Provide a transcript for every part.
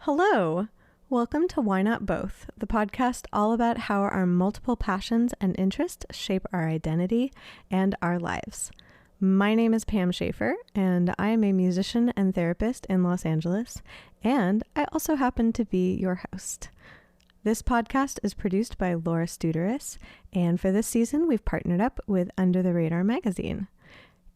Hello. Welcome to Why Not Both, the podcast all about how our multiple passions and interests shape our identity and our lives. My name is Pam Schaefer, and I am a musician and therapist in Los Angeles, and I also happen to be your host. This podcast is produced by Laura Studeris, and for this season, we've partnered up with Under the Radar magazine.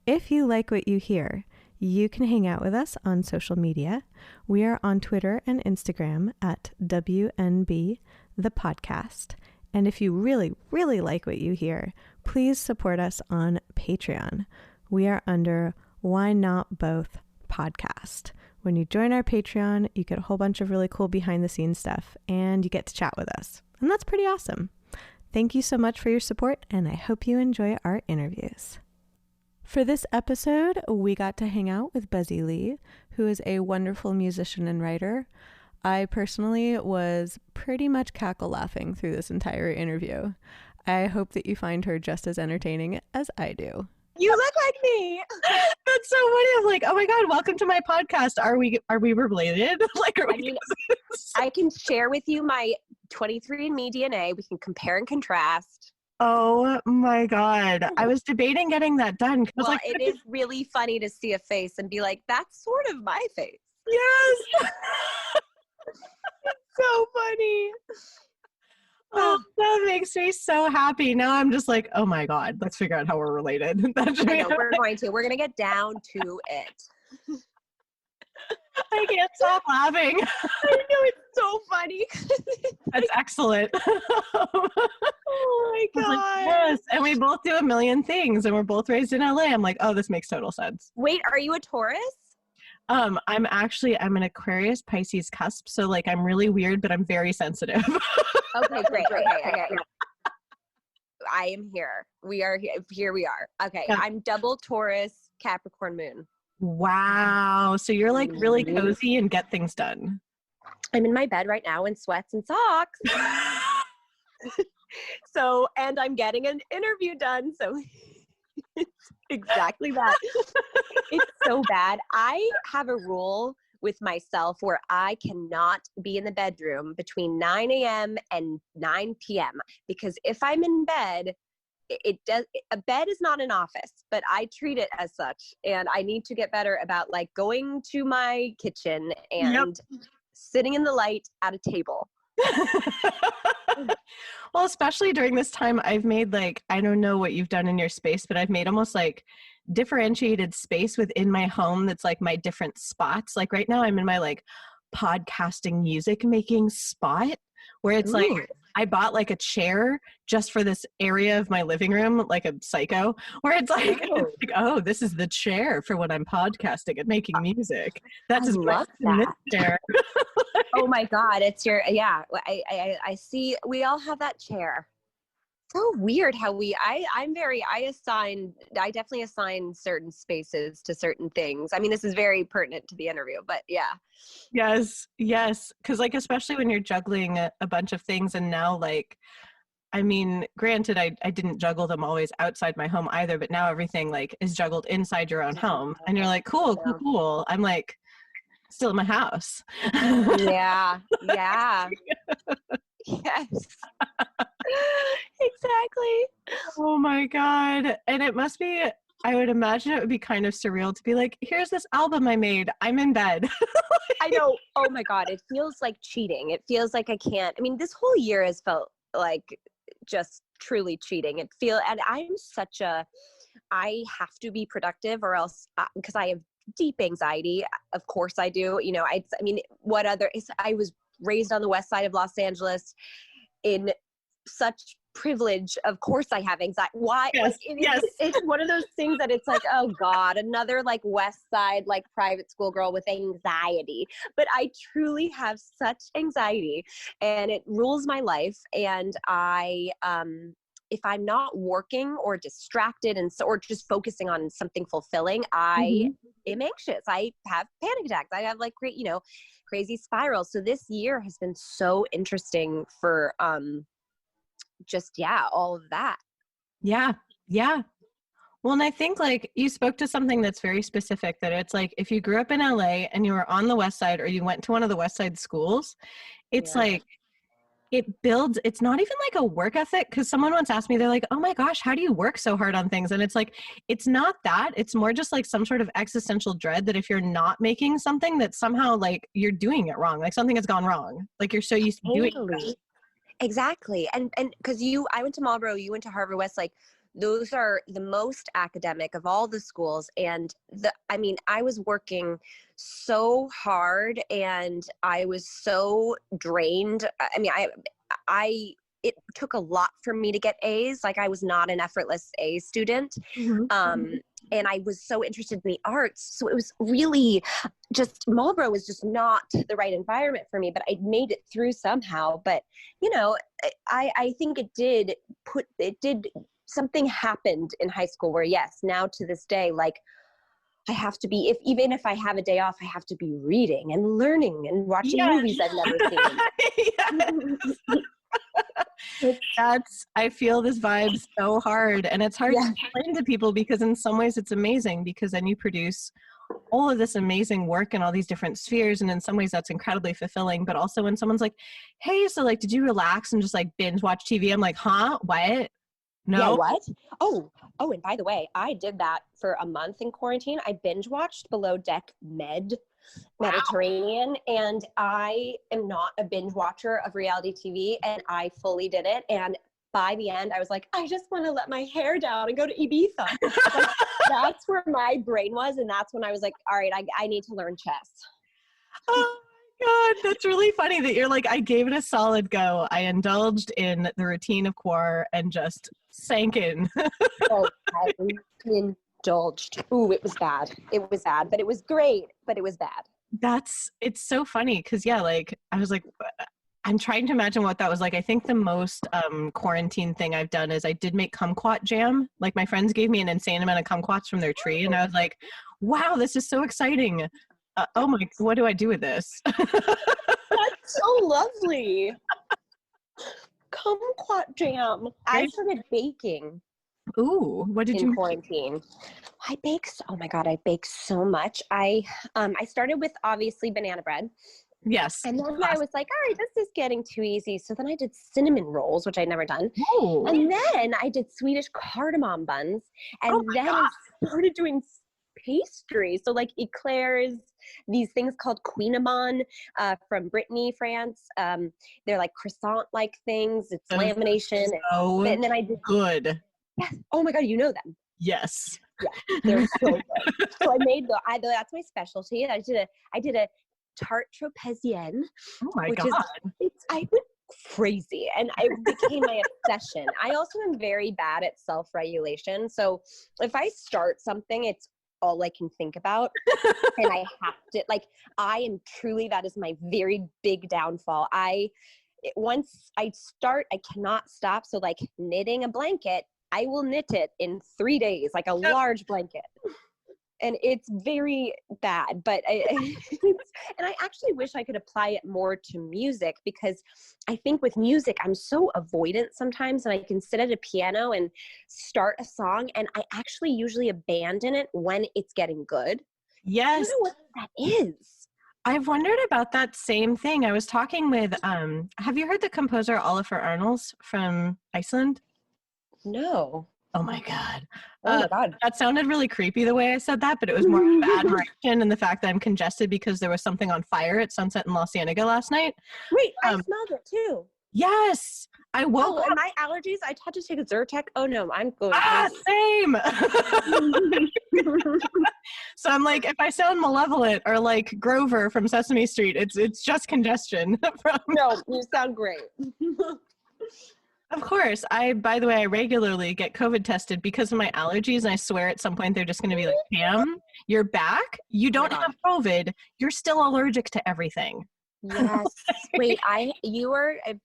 If you like what you hear, you can hang out with us on social media. We are on Twitter and Instagram at WNB the podcast. And if you really, really like what you hear, please support us on Patreon. We are under Why Not Both podcast. When you join our Patreon, you get a whole bunch of really cool behind the scenes stuff and you get to chat with us. And that's pretty awesome. Thank you so much for your support, and I hope you enjoy our interviews. For this episode, we got to hang out with Buzzy Lee, who is a wonderful musician and writer. I personally was pretty much cackle laughing through this entire interview. I hope that you find her just as entertaining as I do. You look like me. That's so funny. I'm like, oh my God, welcome to my podcast. Are we related? I can share with you my 23andMe DNA. We can compare and contrast. Oh my God. I was debating getting that done. Well, it is really funny to see a face and be like, that's sort of my face. Yes. It's so funny. Oh, that makes me so happy. Now I'm just like, oh my God, let's figure out how we're related. I know, we're going to get down to it. I can't stop laughing. I know, it's so funny. That's excellent. Oh my God. Like, yes, and we both do a million things, and we're both raised in LA. I'm like, oh, this makes total sense. Wait, are you a Taurus? I'm an Aquarius Pisces cusp, so like I'm really weird, but I'm very sensitive. Okay, great. Okay. I am here. We are here. Here we are. Okay, yeah. I'm double Taurus, Capricorn moon. Wow. So you're like really cozy and get things done. I'm in my bed right now in sweats and socks. So, and I'm getting an interview done. So it's exactly that. It's so bad. I have a rule with myself where I cannot be in the bedroom between 9 a.m. and 9 p.m. because if I'm in bed, a bed is not an office, but I treat it as such. And I need to get better about like going to my kitchen and sitting in the light at a table. Well, especially during this time, I've made like, I don't know what you've done in your space, but I've made almost like differentiated space within my home that's like my different spots. Like right now I'm in my like podcasting music making spot where it's like I bought like a chair just for this area of my living room, like a psycho, where it's like, oh, this is the chair for when I'm podcasting and making music. That's as much in this chair. Oh my God, it's your, yeah, I see, we all have that chair. So weird how I definitely assign certain spaces to certain things. I mean, this is very pertinent to the interview, but yeah. Yes. Because like, especially when you're juggling a bunch of things and now like, I mean, granted, I didn't juggle them always outside my home either, but now everything like is juggled inside your own home and you're like, cool. I'm like still in my house. Yeah. Yes. Exactly. Oh my God. And it must be, I would imagine it would be kind of surreal to be like, here's this album I made. I'm in bed. I know. Oh my God. It feels like cheating. It feels like I can't. I mean, this whole year has felt like just truly cheating. And I have to be productive or else, because I have deep anxiety. Of course I do. You know, I mean, I was raised on the west side of Los Angeles in such privilege. Of course I have anxiety. Why? Yes, like, it's one of those things that it's like, oh God, another like west side, like private school girl with anxiety. But I truly have such anxiety and it rules my life. And if I'm not working or distracted or just focusing on something fulfilling, I am anxious. I have panic attacks. I have like crazy spirals. So this year has been so interesting for all of that. Yeah. Well, and I think like you spoke to something that's very specific, that it's like if you grew up in LA and you were on the West Side or you went to one of the West Side schools, it's like it builds, it's not even like a work ethic, because someone once asked me, they're like, oh my gosh, how do you work so hard on things? And it's like, it's not that, it's more just like some sort of existential dread that if you're not making something, that somehow like you're doing it wrong, like something has gone wrong, like you're so used to doing it. Exactly. And because I went to Marlboro, you went to Harvard West, like those are the most academic of all the schools. And I was working so hard and I was so drained. It took a lot for me to get A's. Like I was not an effortless A student. And I was so interested in the arts. So it was really just, Marlboro was just not the right environment for me, but I made it through somehow. But, you know, I think something happened in high school where, yes, now to this day, like I have to be, even if I have a day off, I have to be reading and learning and watching movies I've never seen. I feel this vibe so hard, and it's hard to explain to people, because in some ways it's amazing, because then you produce all of this amazing work in all these different spheres, and in some ways that's incredibly fulfilling. But also when someone's like, hey, so like did you relax and just like binge watch TV? I'm like, huh, what? No. Yeah, what? Oh, and by the way, I did that for a month in quarantine. I binge watched Below Deck Mediterranean, and I am not a binge watcher of reality TV, and I fully did it. And by the end, I was like, I just want to let my hair down and go to Ibiza. Like, that's where my brain was, and that's when I was like, all right, I need to learn chess. Oh my God, that's really funny that you're like, I gave it a solid go. I indulged in the routine of quar and just sank in. Oh, I indulged. Ooh, it was bad. It was bad, but it was great, but it was bad. It's so funny because, like, I was like, I'm trying to imagine what that was like. I think the most quarantine thing I've done is I did make kumquat jam. Like my friends gave me an insane amount of kumquats from their tree, and I was like, wow, this is so exciting. Oh my, what do I do with this? That's so lovely. Kumquat jam. I started baking. Ooh, what did you in quarantine? I bake. Oh my God, I bake so much. I started with obviously banana bread. Yes. And then I was like, all right, this is getting too easy. So then I did cinnamon rolls, which I'd never done. Ooh. And then I did Swedish cardamom buns. And then I started doing pastry. So like eclairs, these things called quinamon from Brittany, France. They're like croissant-like things. It's lamination. And then I did good. Yes. Oh my God, you know them. Yes. Yeah, they're so good. So I made that's my specialty. I did a tarte tropézienne. Oh my God. I went crazy and it became my obsession. I also am very bad at self-regulation. So if I start something, it's all I can think about. And I have to, that is my very big downfall. Once I start, I cannot stop. So like knitting a blanket, I will knit it in 3 days, like a large blanket. And it's very bad, but and I actually wish I could apply it more to music, because I think with music, I'm so avoidant sometimes, and I can sit at a piano and start a song, and I actually usually abandon it when it's getting good. Yes. I don't know what that is. I've wondered about that same thing. I was talking with, have you heard the composer Ólafur Arnalds from Iceland? No. Oh my God. Oh my God. That sounded really creepy the way I said that, but it was more of admiration and the fact that I'm congested because there was something on fire at Sunset in La Cienega last night. Wait, I smelled it too. Yes. I woke up. And my allergies, I had to take a Zyrtec. Oh no, I'm going same. So I'm like, if I sound malevolent or like Grover from Sesame Street, it's just congestion. No, you sound great. Of course. By the way, I regularly get COVID tested because of my allergies, and I swear at some point they're just going to be like, Pam, you're back. You don't have COVID. You're still allergic to everything. Yes. Wait,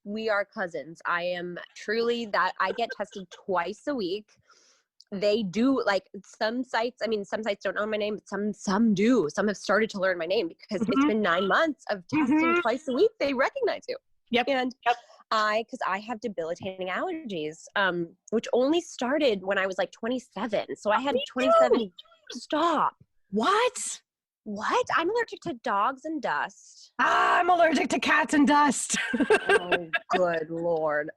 we are cousins. I am truly that. I get tested twice a week. They do, like some sites don't know my name, but some do. Some have started to learn my name because it's been 9 months of testing twice a week. They recognize you. Yep. And because I have debilitating allergies, which only started when I was like 27. So I had 27. Stop. What? What? I'm allergic to dogs and dust. I'm allergic to cats and dust. Oh, good Lord.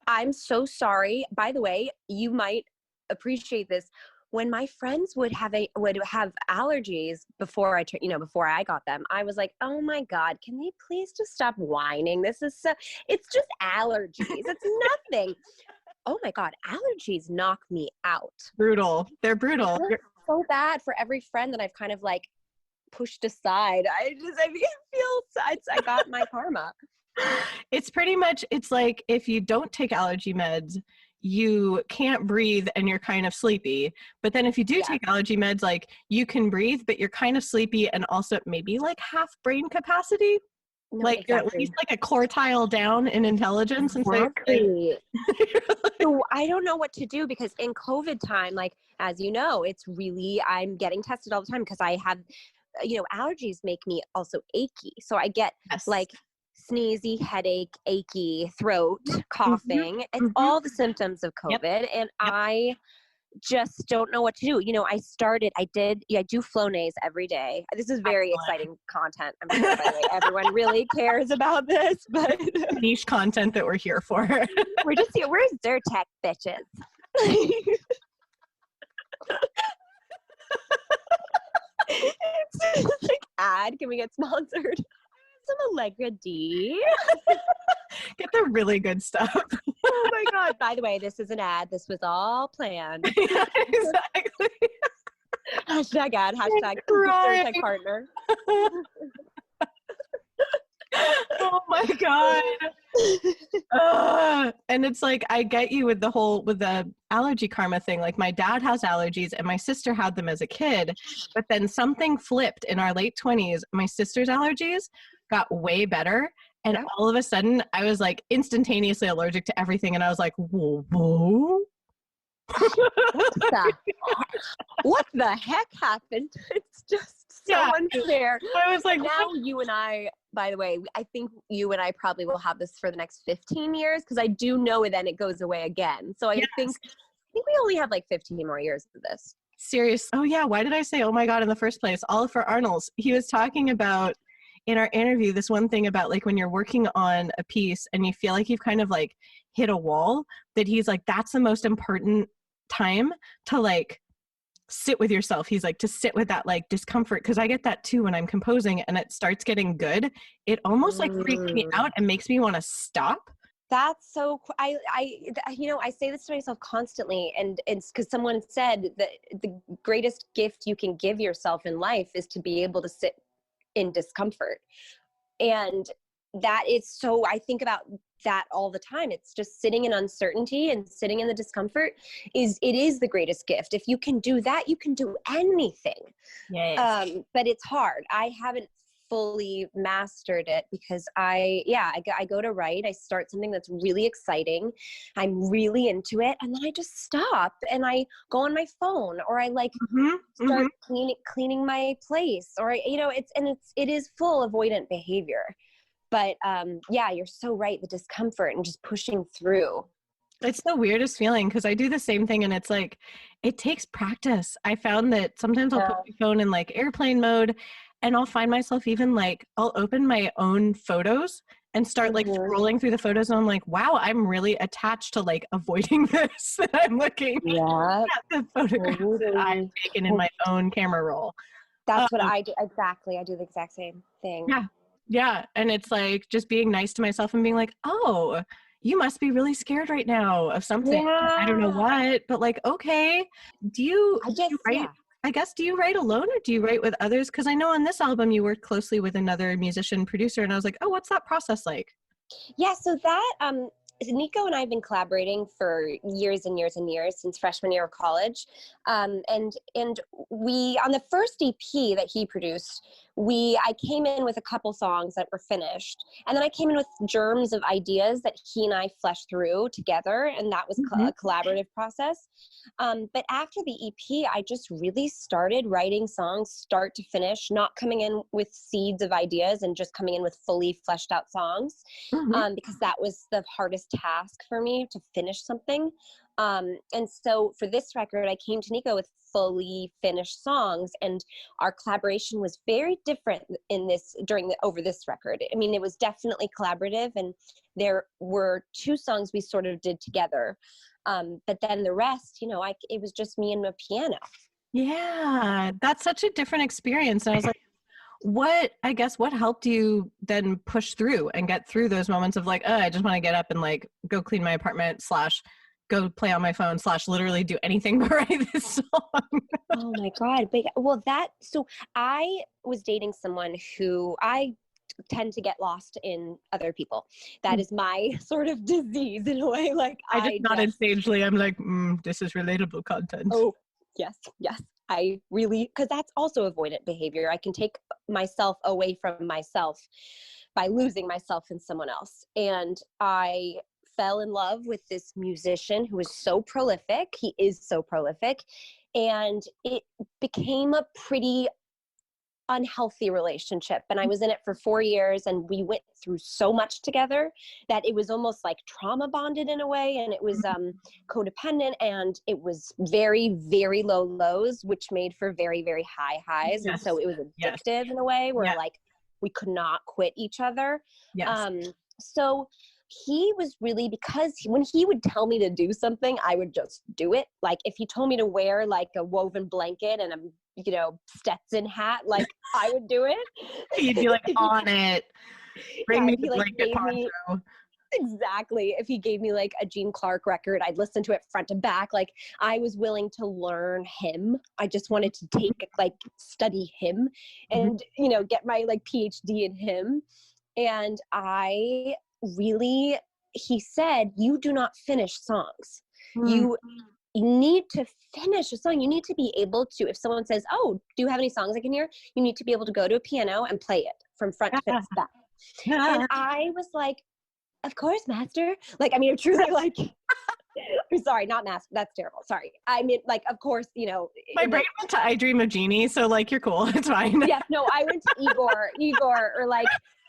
I'm so sorry. By the way, you might appreciate this. When my friends would have allergies before I got them, I was like, oh my God, can they please just stop whining? It's just allergies. It's nothing. Oh my God, allergies knock me out. Brutal. They're brutal. They're so bad for every friend that I've kind of like pushed aside. I got my karma. It's pretty much, it's like if you don't take allergy meds, you can't breathe and you're kind of sleepy. But then if you do take allergy meds, like you can breathe, but you're kind of sleepy and also maybe like half brain capacity. No, like exactly. you're at least like a quartile down in intelligence. Exactly. So I don't know what to do because in COVID time, like, as you know, I'm getting tested all the time because I have, allergies make me also achy. So I get like sneezy, headache, achy, throat, coughing. It's all the symptoms of COVID. And I just don't know what to do. I do Flonase every day. This is very exciting content. I'm sure, by the way, everyone really cares about this, but niche content that we're here for. We're Zyrtec bitches. It's like ad. Can we get sponsored? Some Allegra D. Get the really good stuff. Oh my God. By the way, this is an ad. This was all planned. Yeah, exactly. Hashtag ad, hashtag Zyrtec partner. Oh my God. And it's like, I get you with the allergy karma thing. Like my dad has allergies and my sister had them as a kid, but then something flipped in our late 20s. My sister's allergies got way better. And all of a sudden I was like instantaneously allergic to everything. And I was like, whoa. What the heck happened? It's just so unfair. I was like, now you and I, by the way, I think you and I probably will have this for the next 15 years because I do know then it goes away again. So I think we only have like 15 more years of this. Serious. Oh yeah. Why did I say, oh my God, in the first place? Oliver Arnolds, he was talking about in our interview, this one thing about like when you're working on a piece and you feel like you've kind of like hit a wall, that he's like, that's the most important time to like sit with yourself. He's like, to sit with that like discomfort. Cause I get that too when I'm composing and it starts getting good. It almost like freaks me out and makes me want to stop. That's so, I say this to myself constantly, and it's because someone said that the greatest gift you can give yourself in life is to be able to sit in discomfort. And that is so, I think about that all the time. It's just sitting in uncertainty and sitting in the discomfort is the greatest gift. If you can do that, you can do anything. Yes. But it's hard. I haven't fully mastered it because I go to write, I start something that's really exciting, I'm really into it, and then I just stop and I go on my phone, or I like start cleaning my place, or it is full avoidant behavior. But you're so right, the discomfort and just pushing through. It's the weirdest feeling because I do the same thing and it's like, it takes practice. I found that sometimes I'll put my phone in like airplane mode and I'll find myself even like, I'll open my own photos and start like scrolling through the photos and I'm like, wow, I'm really attached to like avoiding this. I'm looking at the photographs that I've taken in my own camera roll. That's what I do. Exactly. I do the exact same thing. Yeah. Yeah. And it's like just being nice to myself and being like, oh, you must be really scared right now of something. Yeah. I don't know what, but like, okay. Do you write? I guess, do you write alone or do you write with others? Because I know on this album you worked closely with another musician producer and I was like, oh, what's that process like? Yeah, so that, Nico and I have been collaborating for years and years and years since freshman year of college. And we, on the first EP that he produced, I came in with a couple songs that were finished, and then I came in with germs of ideas that he and I fleshed through together, and that was a collaborative process. But after the EP, I just really started writing songs start to finish, not coming in with seeds of ideas and just coming in with fully fleshed out songs, because that was the hardest task for me, to finish something. And so for this record, I came to Nico with fully finished songs, and our collaboration was very different over this record. I mean, it was definitely collaborative, and there were 2 songs we sort of did together. But then the rest, it was just me and a piano. Yeah, that's such a different experience. And I was like, what helped you then push through and get through those moments of like, oh, I just want to get up and like go clean my apartment / go play on my phone / literally do anything but write this song. Oh my God. So I was dating someone who I tend to get lost in other people. That is my sort of disease in a way. Like I just nodded sagely. I'm like, this is relatable content. Oh, yes. I really, because that's also avoidant behavior. I can take myself away from myself by losing myself in someone else. And I fell in love with this musician who was so prolific. He is so prolific. And it became a pretty unhealthy relationship. And I was in it for 4 years, and we went through so much together that it was almost like trauma bonded in a way. And it was codependent, and it was very, very low lows, which made for very, very high highs. And so it was addictive in a way where like we could not quit each other. So he was really, because when he would tell me to do something, I would just do it. Like if he told me to wear like a woven blanket and a Stetson hat, like I would do it. You'd be like on it. Bring me the blanket poncho. Exactly. If he gave me like a Gene Clark record, I'd listen to it front to back. Like I was willing to learn him. I just wanted to study him and, get my like PhD in him. And he said, you do not finish songs. You need to finish a song. You need to be able to, if someone says, oh, do you have any songs I can hear? You need to be able to go to a piano and play it from front to back. And I was like, of course, master. Like, I mean, truly like, sorry, not master. That's terrible. Sorry. I mean, like, of course, my brain went to I Dream of Jeannie. So like, you're cool. It's fine. Yes. No, I went to Igor, or like,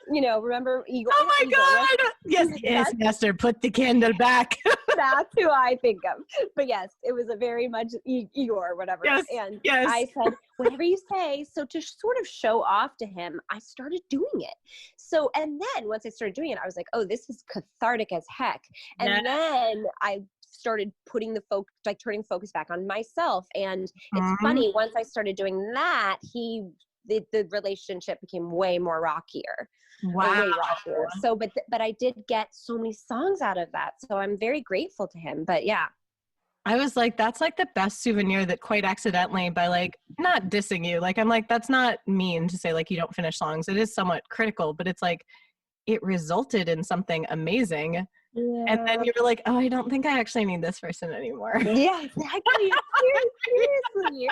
remember Igor? Oh my God. Yes, master. Put the candle back. That's who I think of. But yes, it was a very much Igor or whatever. Yes, and yes. I said, whatever you say. So to sort of show off to him, I started doing it. So, and then once I started doing it, I was like, oh, this is cathartic as heck. And then I started putting turning focus back on myself. And it's funny, once I started doing that, the relationship became way more rockier. Wow. Way rockier. So, but I did get so many songs out of that. So I'm very grateful to him. But yeah. I was like, that's like the best souvenir that quite accidentally, by like not dissing you. Like, I'm like, that's not mean to say like you don't finish songs. It is somewhat critical, but it's like, it resulted in something amazing. Yeah. And then you were like, oh, I don't think I actually need this person anymore. Yeah, exactly. Seriously.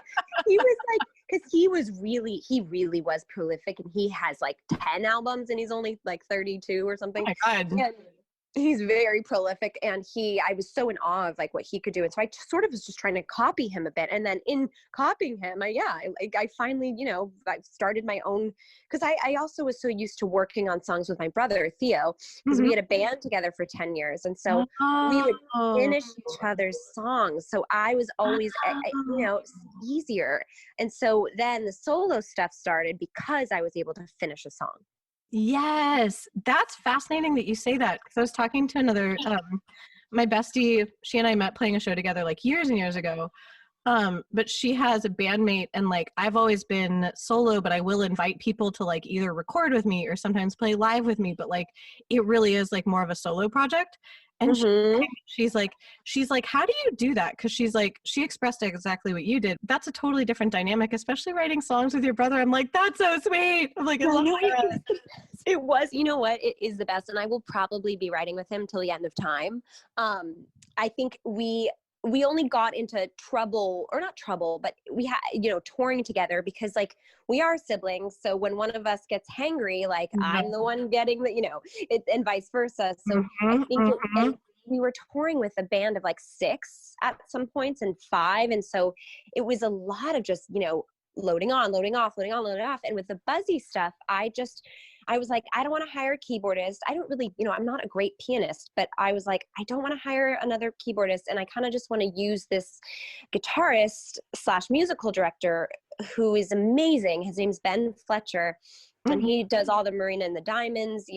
He was like, because he really was prolific, and he has like 10 albums, and he's only like 32 or something. Oh my God. And he's very prolific, and I was so in awe of like what he could do. And so I sort of was just trying to copy him a bit. And then in copying him, I finally, I started my own, because I also was so used to working on songs with my brother, Theo, because we had a band together for 10 years. And so we would finish each other's songs. So I was always, easier. And so then the solo stuff started because I was able to finish a song. Yes, that's fascinating that you say that, because I was talking to another, my bestie, she and I met playing a show together like years and years ago, but she has a bandmate, and like I've always been solo, but I will invite people to like either record with me or sometimes play live with me, but like it really is like more of a solo project. And she's like, how do you do that? Because she's like, she expressed exactly what you did. That's a totally different dynamic, especially writing songs with your brother. I'm like, that's so sweet. I'm like, I love that. It was, you know what? It is the best. And I will probably be writing with him till the end of time. I think we only got into trouble, or not trouble, but we had, touring together because like we are siblings. So when one of us gets hangry, like I'm the one getting the, and vice versa. So I think and we were touring with a band of like 6 at some points and 5. And so it was a lot of just, loading on, loading off, loading on, loading off. And with the Buzzy stuff, I was like, I don't want to hire a keyboardist. I don't really, I'm not a great pianist, but I was like, I don't want to hire another keyboardist. And I kind of just want to use this guitarist / musical director who is amazing. His name's Ben Fletcher. And he does all the Marina and the Diamonds,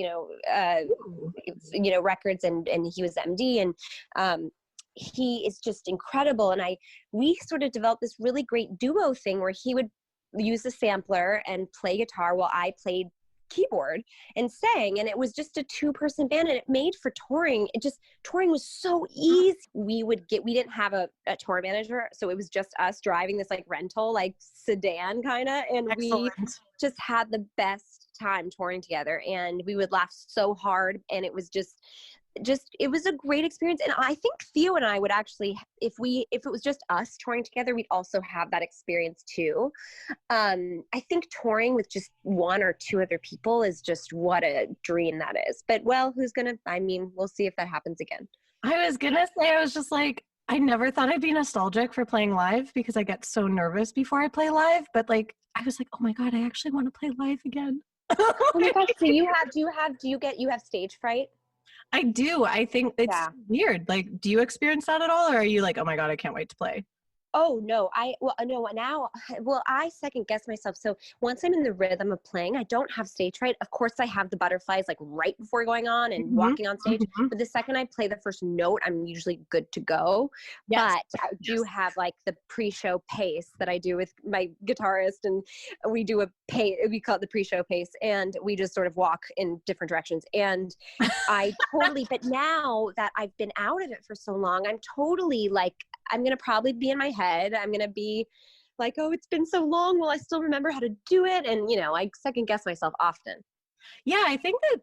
records, and he was MD, and he is just incredible. And we sort of developed this really great duo thing where he would use the sampler and play guitar while I played keyboard and sang, and it was just a 2-person band, and it made for touring. Touring was so easy. We didn't have a tour manager, so it was just us driving this like rental like sedan kind of, and we just had the best time touring together, and we would laugh so hard, and it was just it was a great experience. And I think Theo and I would actually, if it was just us touring together, we'd also have that experience too. I think touring with just 1 or 2 other people is just what a dream that is. But we'll see if that happens again. I was gonna say, I was just like, I never thought I'd be nostalgic for playing live because I get so nervous before I play live. But like, I was like, oh my God, I actually want to play live again. Oh my God. So you have stage fright? I do. I think it's weird. Like, do you experience that at all? Or are you like, oh my God, I can't wait to play? Oh no, I second guess myself. So once I'm in the rhythm of playing, I don't have stage fright. Of course I have the butterflies like right before going on and walking on stage. But the second I play the first note, I'm usually good to go. Yes. But I do have like the pre-show pace that I do with my guitarist, and we do we call it the pre-show pace, and we just sort of walk in different directions. And but now that I've been out of it for so long, I'm totally like, I'm going to probably be in my head. I'm going to be like, oh, it's been so long. Will I still remember how to do it? And, I second guess myself often. Yeah, I think that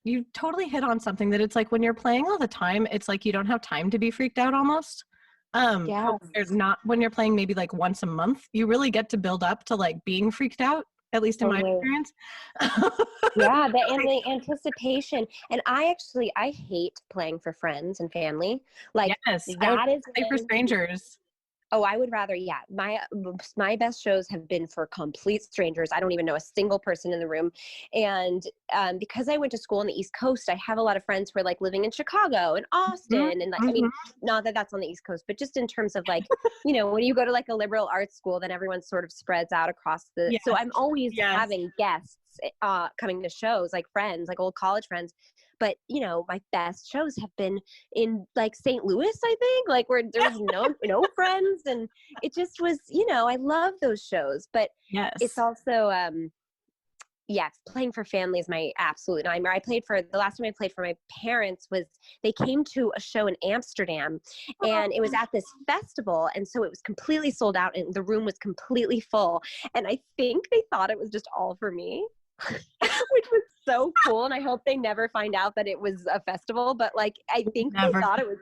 you totally hit on something, that it's like when you're playing all the time, it's like you don't have time to be freaked out almost. Not when you're playing maybe like once a month, you really get to build up to like being freaked out, at least in my experience. Yeah, the anticipation. And I hate playing for friends and family. Like, yes, that is for strangers. Oh, I would rather, my best shows have been for complete strangers. I don't even know a single person in the room. And because I went to school on the East Coast, I have a lot of friends who are like living in Chicago and Austin. And like, I mean, not that that's on the East Coast, but just in terms of like, when you go to like a liberal arts school, then everyone sort of spreads out across so I'm always having guests coming to shows, like friends, like old college friends. But, my best shows have been in like St. Louis, I think, like where there was no friends. And it just was, I love those shows. But it's also, playing for family is my absolute nightmare. The last time I played for my parents they came to a show in Amsterdam, and it was at this festival. And so it was completely sold out and the room was completely full. And I think they thought it was just all for me. Which was so cool, and I hope they never find out that it was a festival, but like I think they thought it was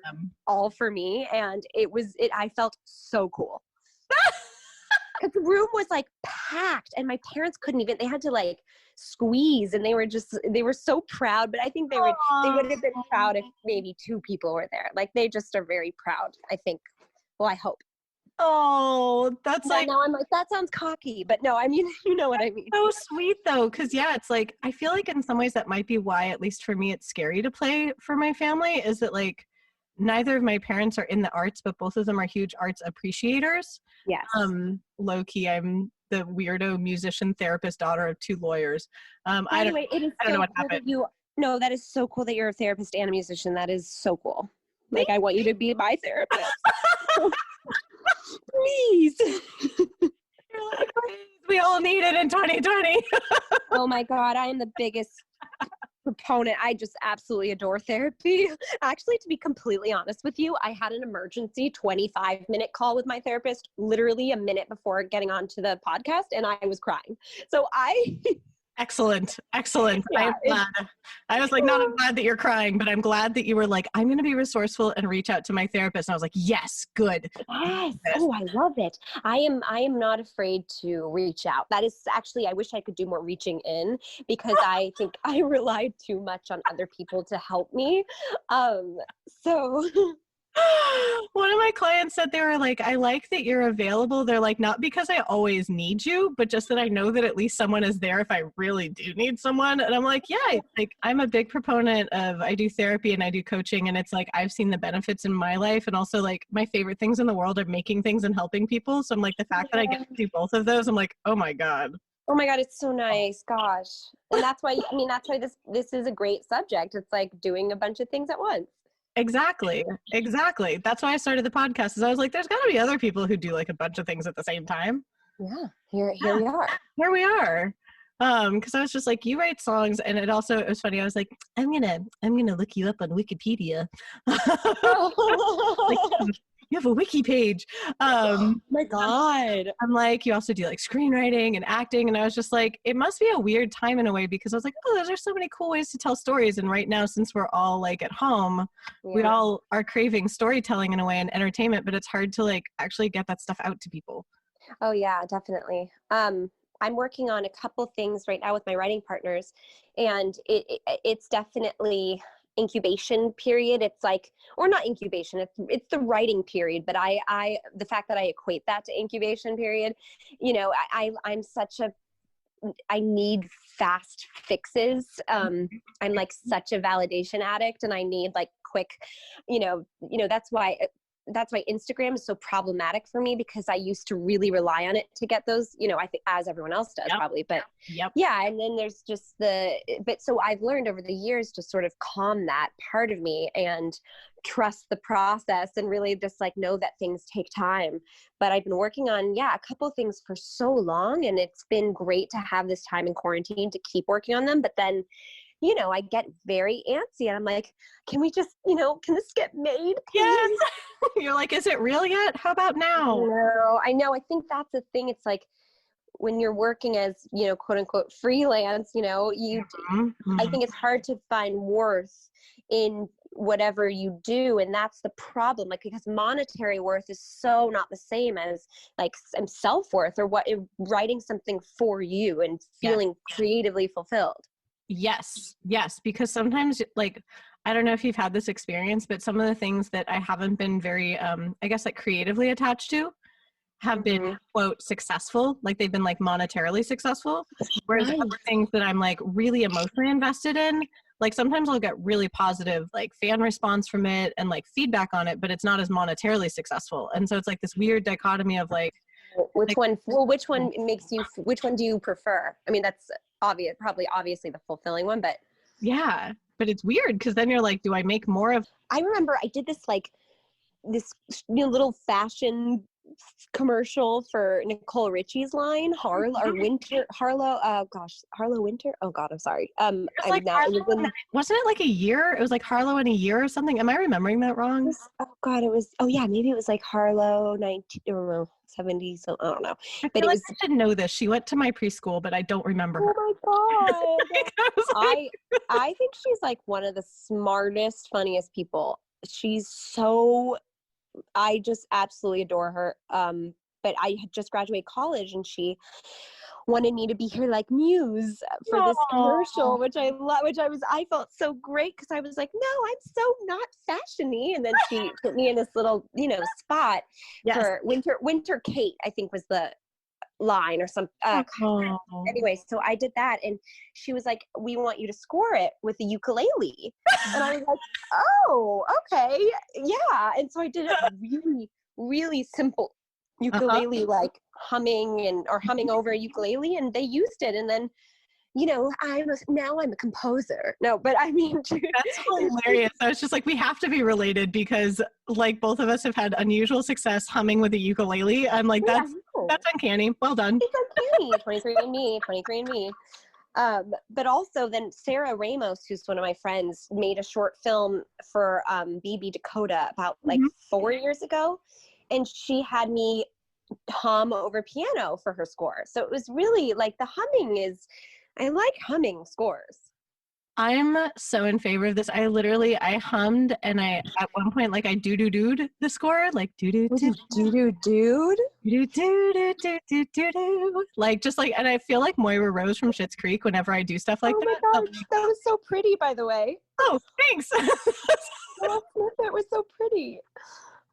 all for me, and I felt so cool. Because the room was like packed, and my parents couldn't even, they had to like squeeze, and they were so proud. But I think they would have been proud if maybe 2 people were there. Like they just are very proud, I think. Well, I hope. Oh, that's now I'm like, that sounds cocky, but no, I mean, you know what I mean. So sweet though. Cause it's like, I feel like in some ways that might be why, at least for me, it's scary to play for my family, is that like neither of my parents are in the arts, but both of them are huge arts appreciators. Yes. Low key, I'm the weirdo musician therapist daughter of 2 lawyers. I don't know what happened. No, that is so cool that you're a therapist and a musician. That is so cool. Like, I want you to be my therapist. Please. You're like, we all need it in 2020. Oh my God, I am the biggest proponent. I just absolutely adore therapy. Actually, to be completely honest with you, I had an emergency 25-minute call with my therapist literally a minute before getting onto the podcast, and I was crying. So Excellent. Excellent. Yeah, I'm glad. I was like, not I'm glad that you're crying, but I'm glad that you were like, I'm going to be resourceful and reach out to my therapist. And I was like, yes, good. yes. Oh, I love it. I am not afraid to reach out. That is actually, I wish I could do more reaching in, because I think I relied too much on other people to help me. So One of my clients said, they were like, I like that you're available. They're like, not because I always need you, but just that I know that at least someone is there if I really do need someone. And I'm like, yeah, like I'm a big proponent of, I do therapy and I do coaching, and it's like, I've seen the benefits in my life. And also like my favorite things in the world are making things and helping people. So I'm like, the fact that I get to do both of those, I'm like, oh my God. oh my God, it's so nice. Gosh. And that's why, I mean, that's why this is a great subject. It's like doing a bunch of things at once. Exactly. That's why I started the podcast, is I was like, there's got to be other people who do like a bunch of things at the same time. Yeah. Here we are. Here we are. Because I was just like, you write songs, and it was funny. I was like, I'm gonna look you up on Wikipedia. Like, you have a wiki page. Oh my God. I'm like, you also do like screenwriting and acting, and I was just like, it must be a weird time in a way, because I was like, oh, those are so many cool ways to tell stories. And right now, since we're all like at home, we all are craving storytelling in a way and entertainment, but it's hard to like actually get that stuff out to people. Oh yeah, definitely. I'm working on a couple things right now with my writing partners, and it's definitely incubation period. It's like, or not incubation, it's the writing period, but I the fact that I equate that to incubation period, you know, I'm such a, I need fast fixes. I'm like such a validation addict, and I need like quick, that's why Instagram is so problematic for me, because I used to really rely on it to get those, I think as everyone else does probably, but yeah. And then there's just so I've learned over the years to sort of calm that part of me and trust the process, and really just like know that things take time. But I've been working on, a couple of things for so long, and it's been great to have this time in quarantine to keep working on them. But then, I get very antsy, and I'm like, can we just, can this get made? Yes. You're like, is it real yet? How about now? No, I know. I think that's the thing. It's like when you're working as, quote unquote freelance, I think it's hard to find worth in whatever you do. And that's the problem. Like, because monetary worth is so not the same as like self-worth, or writing something for you and feeling creatively fulfilled. Yes, because sometimes, like, I don't know if you've had this experience, but some of the things that I haven't been very, I guess, like creatively attached to have been, quote, successful. Like, they've been like monetarily successful. Whereas other things that I'm like really emotionally invested in, like sometimes I'll get really positive like fan response from it and like feedback on it, but it's not as monetarily successful. And so it's like this weird dichotomy of like, which one do you prefer? I mean, that's obvious, probably obviously the fulfilling one, but yeah, but it's weird because then you're like, do I make more of? I remember I did this little fashion commercial for Nicole Richie's line, Harlow Winter. Oh God, I'm sorry. Wasn't it like a year? It was like Harlow in a year or something. Am I remembering that wrong? Maybe it was like Harlow 19 or 70. So I don't know. But I should know this. She went to my preschool, but I don't remember her. Oh my God. I think she's like one of the smartest, funniest people. I just absolutely adore her. But I had just graduated college, and she wanted me to be her like muse for this commercial, which I love, I felt so great, because I was like, no, I'm so not fashion-y. And then she put me in this little, spot for Winter Kate, I think was the line or some anyway, so I did that, and she was like, we want you to score it with the ukulele. And I was like, oh, okay, yeah. And so I did a really, really simple ukulele, like humming over a ukulele, and they used it. And then I'm a composer. No, but I mean, that's hilarious. I was just like, we have to be related, because like both of us have had unusual success humming with a ukulele. I'm like, that's uncanny. Well done. It's uncanny. 23andMe. But also then Sarah Ramos, who's one of my friends, made a short film for BB Dakota about like 4 years ago, and she had me hum over piano for her score. So it was really like, the humming is I like humming scores. I'm so in favor of this. I hummed and I, at one point, like I doo-doo-dooed the score, like doo-doo-doo. Dude. Do-do-do-do-do-do-do. Like, just like, and I feel like Moira Rose from Schitt's Creek whenever I do stuff like Oh my that. gosh, that was so pretty, by the way. Oh, thanks. That was so pretty.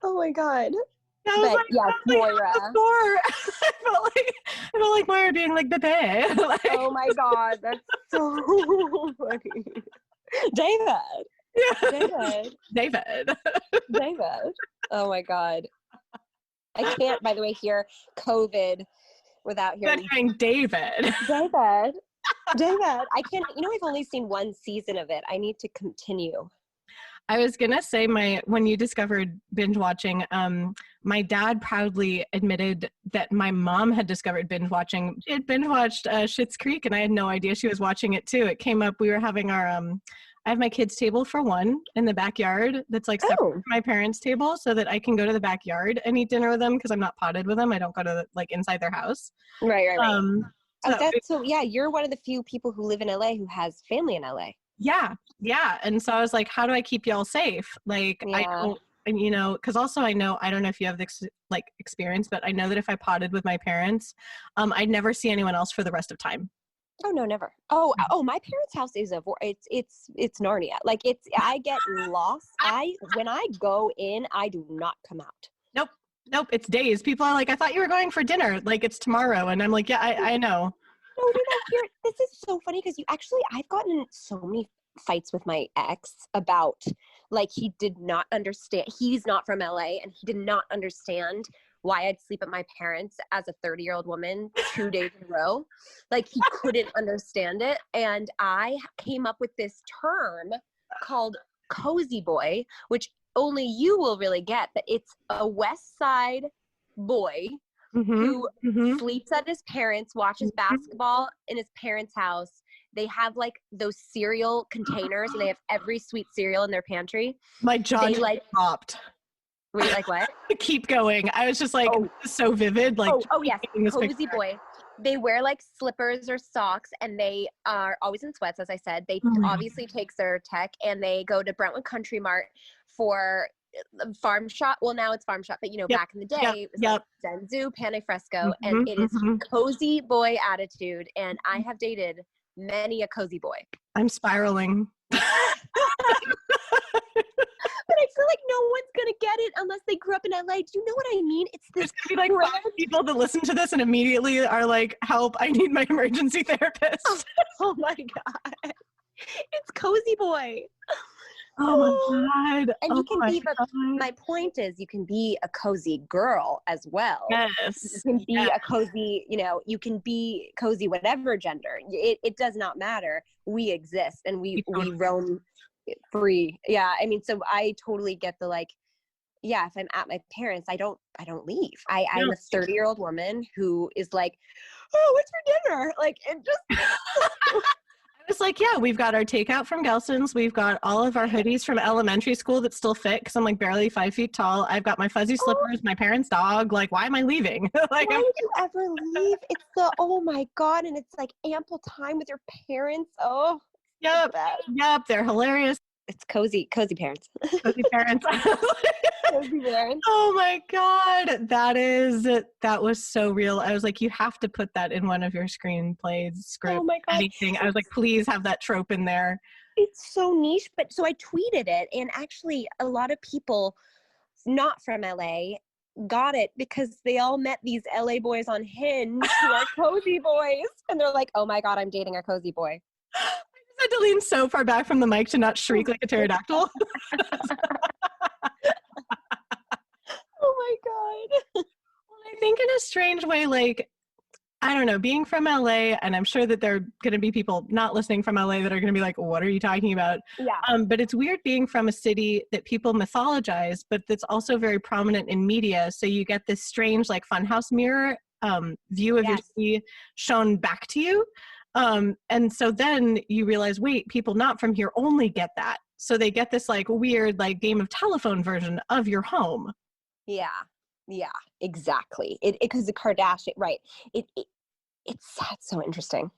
Oh my God. I was But like, yes, Moira. I felt like Moira being like the bae. Like, Oh my God, that's so funny. David. yeah. David. Oh my God. I can't, by the way, hear COVID without hearing David. David. I can't, I've only seen one season of it. I need to continue. I was gonna say when you discovered binge watching, my dad proudly admitted that my mom had discovered binge watching. She had binge watched Schitt's Creek, and I had no idea she was watching it too. It came up. We were having our I have my kids' table for one in the backyard. That's like separate from my parents' table, so that I can go to the backyard and eat dinner with them because I'm not potted with them. I don't go to like inside their house. Right. Yeah, you're one of the few people who live in LA who has family in LA. Yeah. And so I was like, how do I keep y'all safe? Like, I don't, because also I don't know if you have this like experience, but I know that if I potted with my parents, I'd never see anyone else for the rest of time. Oh no, never. Oh, my parents' house is it's Narnia. Like I get lost. When I go in, I do not come out. Nope. It's days. People are like, I thought you were going for dinner. Like it's tomorrow. And I'm like, yeah, I know. No, here. This is so funny because I've gotten in so many fights with my ex about like he did not understand. He's not from LA and he did not understand why I'd sleep at my parents as a 30-year-old woman 2 days in a row. Like he couldn't understand it. And I came up with this term called cozy boy, which only you will really get, but it's a West Side boy who sleeps at his parents, watches basketball in his parents' house. They have like those cereal containers and they have every sweet cereal in their pantry. My jaw dropped. Wait, like what? Keep going. I was just like, so vivid. Like, yes, cozy boy. They wear like slippers or socks and they are always in sweats, as I said. They obviously take their tech and they go to Brentwood Country Mart for farm shop. Well, now it's farm shop, but back in the day, it was like Zenzu, Pane Fresco, and it is cozy boy attitude. And I have dated many a cozy boy. I'm spiraling. But I feel like no one's gonna get it unless they grew up in LA. Do you know what I mean? It's this. There's gonna be like 5 people that listen to this and immediately are like, "Help! I need my emergency therapist." Oh my God! It's cozy boy. Oh my God! And you can be, but my point is, you can be a cozy girl as well. Yes. You can be a cozy, you can be cozy whatever gender. It does not matter. We exist and we roam free. Yeah, I mean, so I totally get the like, yeah, if I'm at my parents, I don't leave. I'm a 30-year-old woman who is like, oh, what's for dinner? Like, it just. I was like, yeah, we've got our takeout from Gelson's. We've got all of our hoodies from elementary school that still fit because I'm like barely 5 feet tall. I've got my fuzzy slippers, my parents' dog. Like, why am I leaving? Like, why would you ever leave? It's oh my God. And it's like ample time with your parents. Oh, yep. They're hilarious. It's cozy parents. Cozy parents. Cozy parents. Oh my God. That was so real. I was like, you have to put that in one of your screenplays, script, oh my God. anything. I was like, please have that trope in there. It's so niche, but so I tweeted it and actually a lot of people not from LA got it because they all met these LA boys on Hinge who are cozy boys. And they're like, oh my God, I'm dating a cozy boy. I had to lean so far back from the mic to not shriek like a pterodactyl. Oh my God. Well, I think in a strange way, like, I don't know, being from LA, and I'm sure that there are going to be people not listening from LA that are going to be like, what are you talking about? Yeah. But it's weird being from a city that people mythologize, but that's also very prominent in media. So you get this strange, like, funhouse mirror view of your city shown back to you. And so then you realize, wait, people not from here only get that. So they get this like weird, like game of telephone version of your home. Yeah, exactly. Because the Kardashian, right. It's so interesting.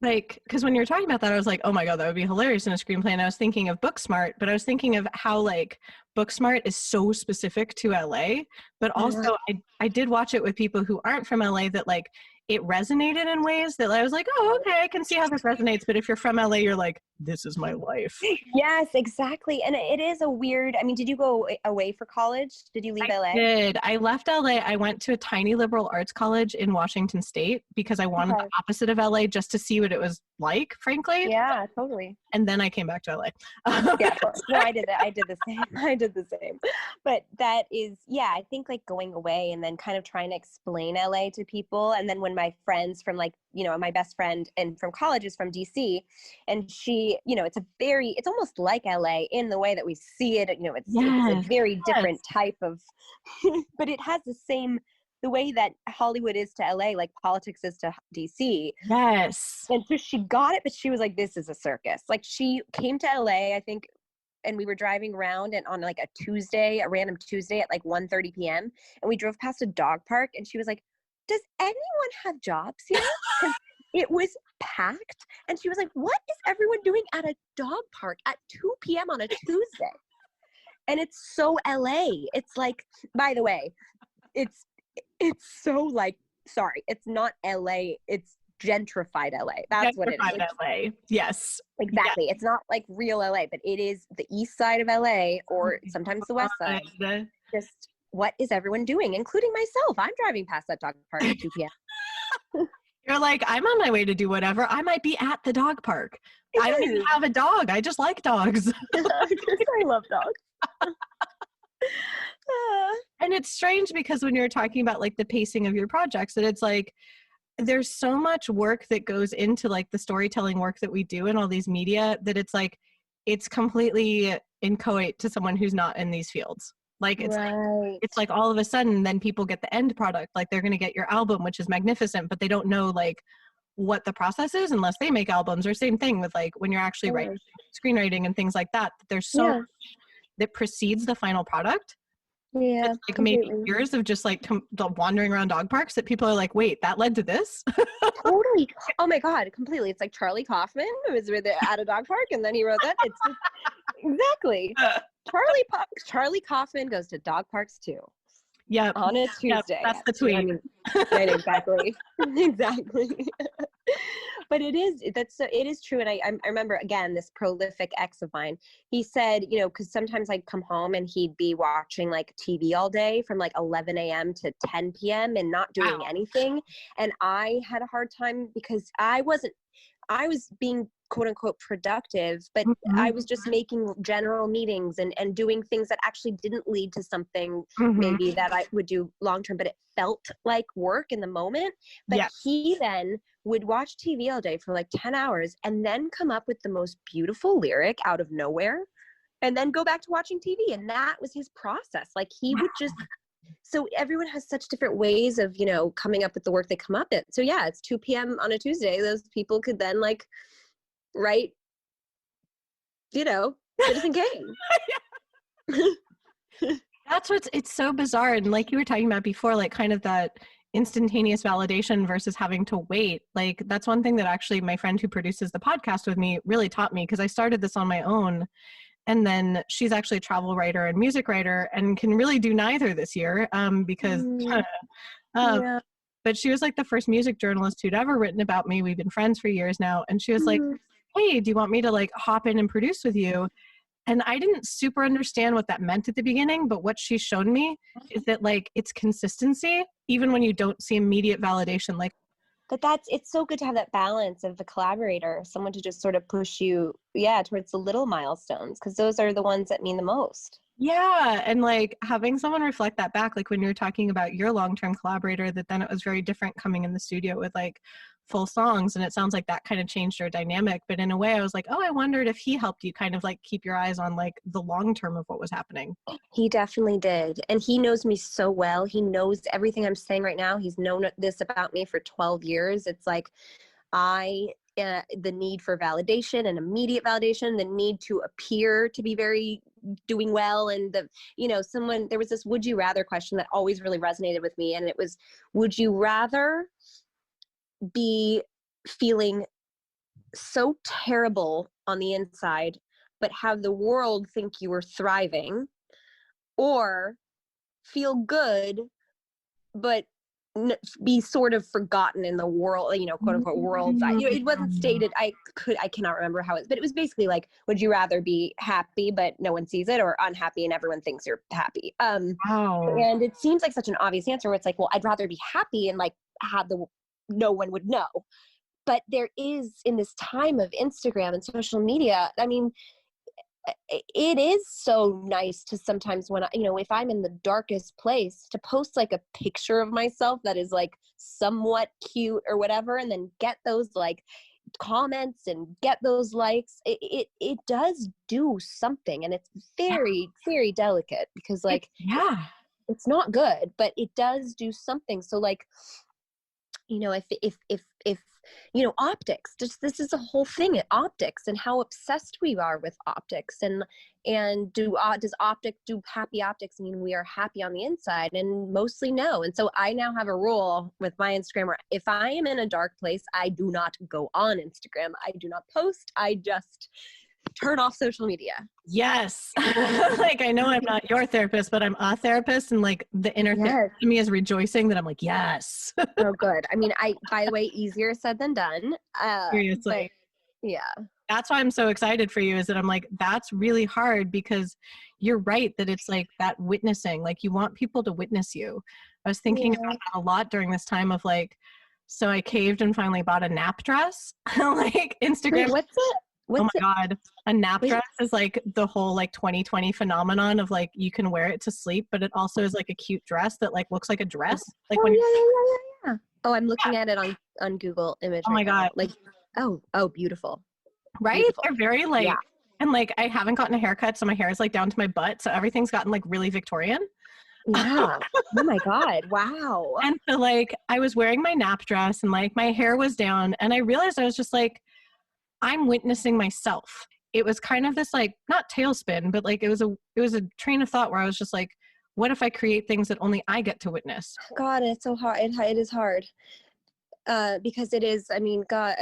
like, because when you were talking about that, I was like, oh my God, that would be hilarious in a screenplay. And I was thinking of Booksmart, but I was thinking of how like Booksmart is so specific to LA, but also I did watch it with people who aren't from LA that like it resonated in ways that I was like, oh, okay, I can see how this resonates. But if you're from LA, you're like, this is my life. Yes, exactly. And it is a weird, I mean, did you go away for college? Did you leave LA? I did. I left LA. I went to a tiny liberal arts college in Washington State because I wanted the opposite of LA just to see what it was like, frankly. Yeah, totally. And then I came back to LA. Yeah, well, I did that. I did the same. I did the same. But that is, yeah, I think like going away and then kind of trying to explain LA to people. And then when my friends from like, you know, my best friend and from college is from DC, and she, you know, it's almost like LA in the way that we see it. You know, it's a very different type of, but it has the way that Hollywood is to LA, like politics is to DC. Yes. And so she got it, but she was like, this is a circus. Like she came to LA, I think, and we were driving around and on like a random Tuesday at like 1:30 p.m. And we drove past a dog park and she was like, does anyone have jobs here? Because it was packed. And she was like, what is everyone doing at a dog park at 2 p.m. on a Tuesday? And it's so LA. It's like, by the way, it's so like, sorry, it's not LA, it's gentrified LA. That's what it is. LA. Yes. Exactly. Yes. It's not like real LA, but it is the east side of LA or sometimes the west side. Just what is everyone doing, including myself? I'm driving past that dog park at 2 p.m. You're like, I'm on my way to do whatever. I might be at the dog park. I don't even have a dog. I just like dogs. I love dogs. And it's strange because when you're talking about like the pacing of your projects, that it's like there's so much work that goes into like the storytelling work that we do in all these media that it's like it's completely inchoate to someone who's not in these fields. Like it's like all of a sudden then people get the end product, like they're going to get your album, which is magnificent, but they don't know like what the process is unless they make albums. Or same thing with like when you're actually writing screenwriting and things like that. There's so much that precedes the final product. Yeah, it's like maybe years of just like wandering around dog parks that people are like, wait, that led to this? Totally. Oh my God, completely. It's like Charlie Kaufman was at a dog park and then he wrote that. It's just, exactly. Charlie Kaufman goes to dog parks too. Yeah. On a Tuesday. Yep, that's the tweet. I mean, right, exactly. Exactly. But it is true. And I remember, again, this prolific ex of mine, he said, you know, because sometimes I'd come home and he'd be watching like TV all day from like 11 a.m. to 10 p.m. and not doing anything. And I had a hard time because I was being quote unquote productive, but I was just making general meetings and doing things that actually didn't lead to something maybe that I would do long-term, but it felt like work in the moment. But he then would watch TV all day for like 10 hours and then come up with the most beautiful lyric out of nowhere and then go back to watching TV. And that was his process. Like he would just, so everyone has such different ways of, you know, coming up with the work they come up with. So yeah, it's 2 p.m. on a Tuesday. Those people could then like write, you know, Citizen Kane. That's it's so bizarre. And like you were talking about before, like kind of that instantaneous validation versus having to wait. Like that's one thing that actually my friend who produces the podcast with me really taught me, because I started this on my own. And then she's actually a travel writer and music writer and can really do neither this year because but she was like the first music journalist who'd ever written about me. We've been friends for years now. And she was like, hey, do you want me to like hop in and produce with you? And I didn't super understand what that meant at the beginning, but what she's shown me is that like it's consistency, even when you don't see immediate validation. Like, but it's so good to have that balance of a collaborator, someone to just sort of push you, towards the little milestones, because those are the ones that mean the most. Yeah. And like having someone reflect that back, like when you're talking about your long-term collaborator, that then it was very different coming in the studio with like full songs. And it sounds like that kind of changed your dynamic. But in a way I was like, oh, I wondered if he helped you kind of like keep your eyes on like the long term of what was happening. He definitely did. And he knows me so well. He knows everything I'm saying right now. He's known this about me for 12 years. It's like the need for validation and immediate validation, the need to appear to be very doing well. And there was this would you rather question that always really resonated with me. And it was, would you rather be feeling so terrible on the inside, but have the world think you were thriving, or feel good, but be sort of forgotten in the world, quote unquote world's eye. It wasn't stated. I cannot remember how but it was basically like, would you rather be happy but no one sees it, or unhappy and everyone thinks you're happy? Wow. And it seems like such an obvious answer where it's like, well, I'd rather be happy and like have no one would know. But there is, in this time of Instagram and social media, I mean, it is so nice to sometimes when if I'm in the darkest place, to post like a picture of myself that is like somewhat cute or whatever, and then get those like comments and get those likes. It does do something, and it's very, very delicate, because like, it's not good, but it does do something. So like, if optics, this is a whole thing, optics, and how obsessed we are with optics, and does optic do happy optics mean we are happy on the inside? And mostly no. And so I now have a rule with my Instagram where if I am in a dark place, I do not go on Instagram. I do not post. I just turn off social media. Yes. Like, I know I'm not your therapist, but I'm a therapist, and like the inner therapist in me is rejoicing that I'm like, yes. Oh, good. I mean, by the way, easier said than done. Seriously. Yeah. That's why I'm so excited for you, is that I'm like, that's really hard, because you're right that it's like that witnessing, like you want people to witness you. I was thinking about that a lot during this time of like, so I caved and finally bought a nap dress. Like Instagram. Wait, what's it? Oh my God. A nap dress is like the whole like 2020 phenomenon of like, you can wear it to sleep, but it also is like a cute dress that like looks like a dress. Like yeah. Oh, I'm looking at it on Google Image. Oh my God. Like, oh, beautiful. Right? Beautiful. They're very like, and like, I haven't gotten a haircut, so my hair is like down to my butt. So everything's gotten like really Victorian. Yeah. Oh my God. Wow. And so like, I was wearing my nap dress and like my hair was down, and I realized I was just like, I'm witnessing myself. It was kind of this like, not tailspin, but like it was a train of thought where I was just like, what if I create things that only I get to witness? God, it's so hard. It is hard. Because it is, I mean, God,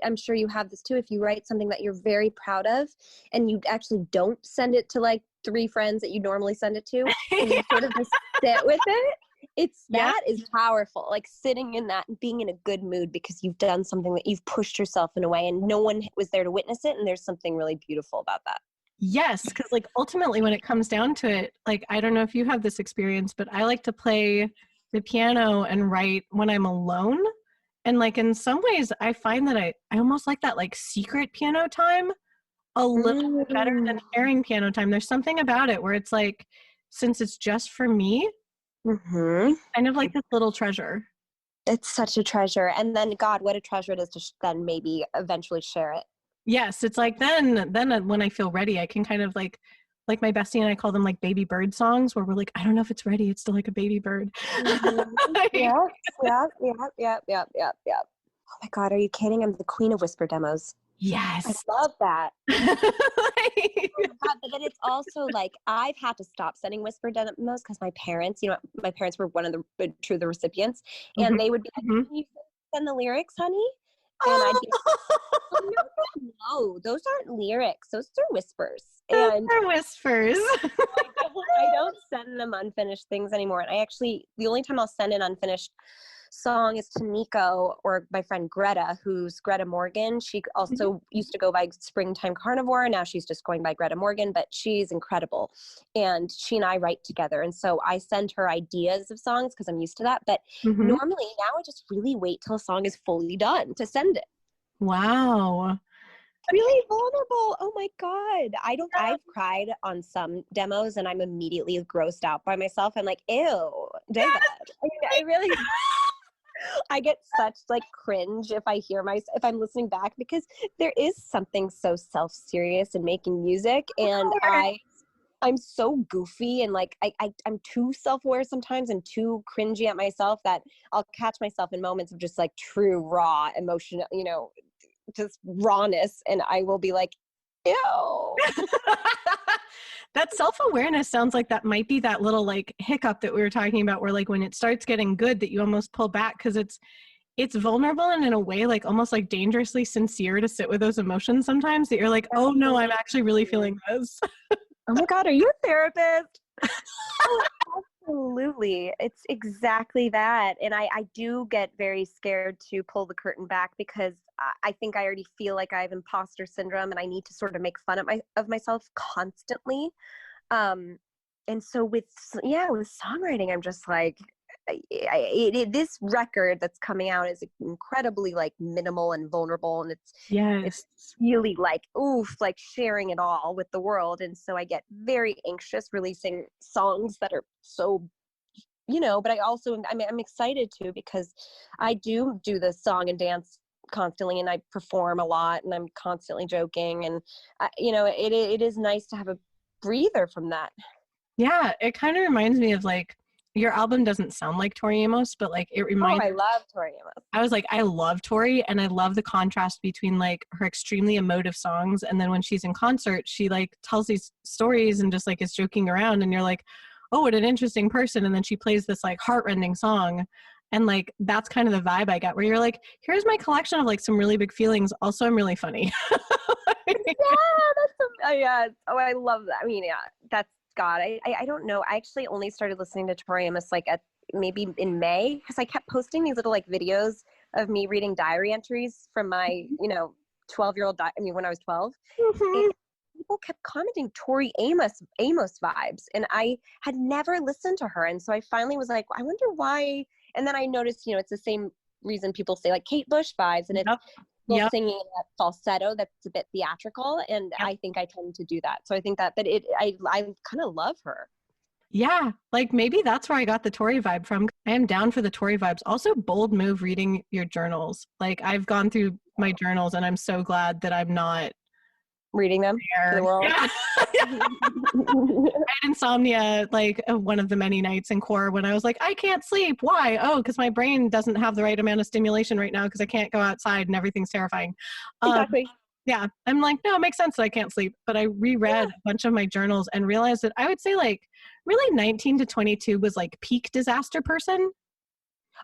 I'm sure you have this too. If you write something that you're very proud of and you actually don't send it to like 3 friends that you normally send it to, and you sort of just sit with it, that is powerful. Like sitting in that and being in a good mood because you've done something that you've pushed yourself in a way and no one was there to witness it. And there's something really beautiful about that. Yes. Cause like ultimately when it comes down to it, like, I don't know if you have this experience, but I like to play the piano and write when I'm alone. And like, in some ways I find that I almost like that like secret piano time a little bit better than sharing piano time. There's something about it where it's like, since it's just for me, kind of like this little treasure. It's such a treasure. And then God, what a treasure it is to then maybe eventually share it. Yes. It's like, then when I feel ready, I can kind of like my bestie and I call them like baby bird songs, where we're like, I don't know if it's ready. It's still like a baby bird. Yeah. Oh my God, are you kidding? I'm the queen of whisper demos. Yes. I love that. But then it's also like, I've had to stop sending whisper demos because my parents were one of the recipients, and they would be like, can you send the lyrics, honey? And I'd be like, no, those aren't lyrics. Those are whispers. And they're whispers. I don't send them unfinished things anymore. And the only time I'll send an unfinished song is to Nico or my friend Greta, who's Greta Morgan. She also used to go by Springtime Carnivore. Now she's just going by Greta Morgan, but she's incredible. And she and I write together. And so I send her ideas of songs because I'm used to that. But normally now I just really wait till a song is fully done to send it. Wow. Really vulnerable. Oh my God. I've cried on some demos and I'm immediately grossed out by myself. I'm like, ew, David. I really... I get such like cringe if I hear if I'm listening back, because there is something so self-serious in making music, and I'm so goofy, and like I'm too self-aware sometimes and too cringy at myself that I'll catch myself in moments of just like true raw emotion, just rawness, and I will be like, ew. That self-awareness sounds like that might be that little like hiccup that we were talking about, where like when it starts getting good that you almost pull back, because it's vulnerable and in a way like almost like dangerously sincere to sit with those emotions sometimes that you're like, oh no, I'm actually really feeling this. Oh my God, are you a therapist? Oh, absolutely. It's exactly that. And I do get very scared to pull the curtain back because I think I already feel like I have imposter syndrome and I need to sort of make fun of myself constantly. And so with songwriting, I'm just like, this record that's coming out is incredibly like minimal and vulnerable, and it's really like oof, like sharing it all with the world. And so I get very anxious releasing songs that are so, but I also I'm excited too because I do the song and dance constantly, and I perform a lot, and I'm constantly joking, and it is nice to have a breather from that. Yeah, it kind of reminds me of like your album doesn't sound like Tori Amos, but like it reminds. Oh, I love Tori Amos. I was like, I love Tori, and I love the contrast between like her extremely emotive songs, and then when she's in concert, she like tells these stories and just like is joking around, and you're like, oh, what an interesting person. And then she plays this like heartrending song, and like that's kind of the vibe I get, where you're like, here's my collection of like some really big feelings. Also, I'm really funny. Yeah. Oh, I love that. I mean, yeah, that's God. I don't know. I actually only started listening to Tori Amos like at maybe in May because I kept posting these little like videos of me reading diary entries from my 12-year-old. When I was 12, and people kept commenting Tori Amos vibes, and I had never listened to her, and so I finally was like, I wonder why. And then I noticed, it's the same reason people say like Kate Bush vibes, and it's singing that falsetto that's a bit theatrical, and I think I tend to do that. So I think that, but I kind of love her. Yeah, like maybe that's where I got the Tori vibe from. I am down for the Tori vibes. Also, bold move reading your journals. Like I've gone through my journals, and I'm so glad that I'm not reading them to the world. Yeah. I had insomnia like one of the many nights in core when I was like, I can't sleep. Why? Oh, because my brain doesn't have the right amount of stimulation right now because I can't go outside and everything's terrifying. Exactly. Yeah, I'm like, no, it makes sense that I can't sleep. But I reread a bunch of my journals and realized that I would say like really 19 to 22 was like peak disaster person.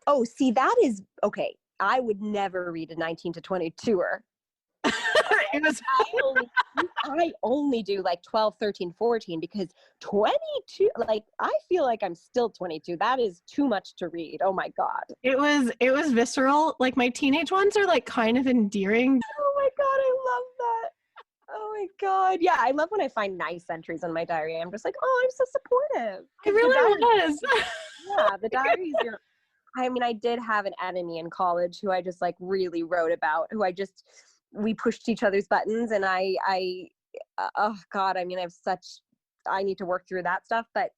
Oh, see, that is okay. I would never read a 19 to 22er. I only do like 12, 13, 14 because 22, like I feel like I'm still 22. That is too much to read. Oh my God. It was visceral. Like my teenage ones are like kind of endearing. Oh my God, I love that. Oh my God. Yeah, I love when I find nice entries in my diary. I'm just like, oh, I'm so supportive. It really was. Yeah, the diaries I did have an enemy in college who I just like really wrote about, we pushed each other's buttons, and oh God, I need to work through that stuff, but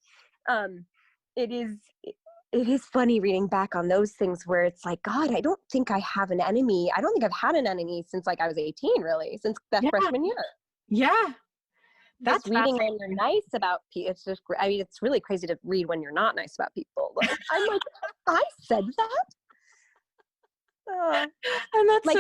it is funny reading back on those things where it's like, God, I don't think I have an enemy. I don't think I've had an enemy since like I was 18, really, since that freshman year. Yeah. That's reading when you're nice about people. It's just, it's really crazy to read when you're not nice about people. Like, I'm like, I said that? And that's like,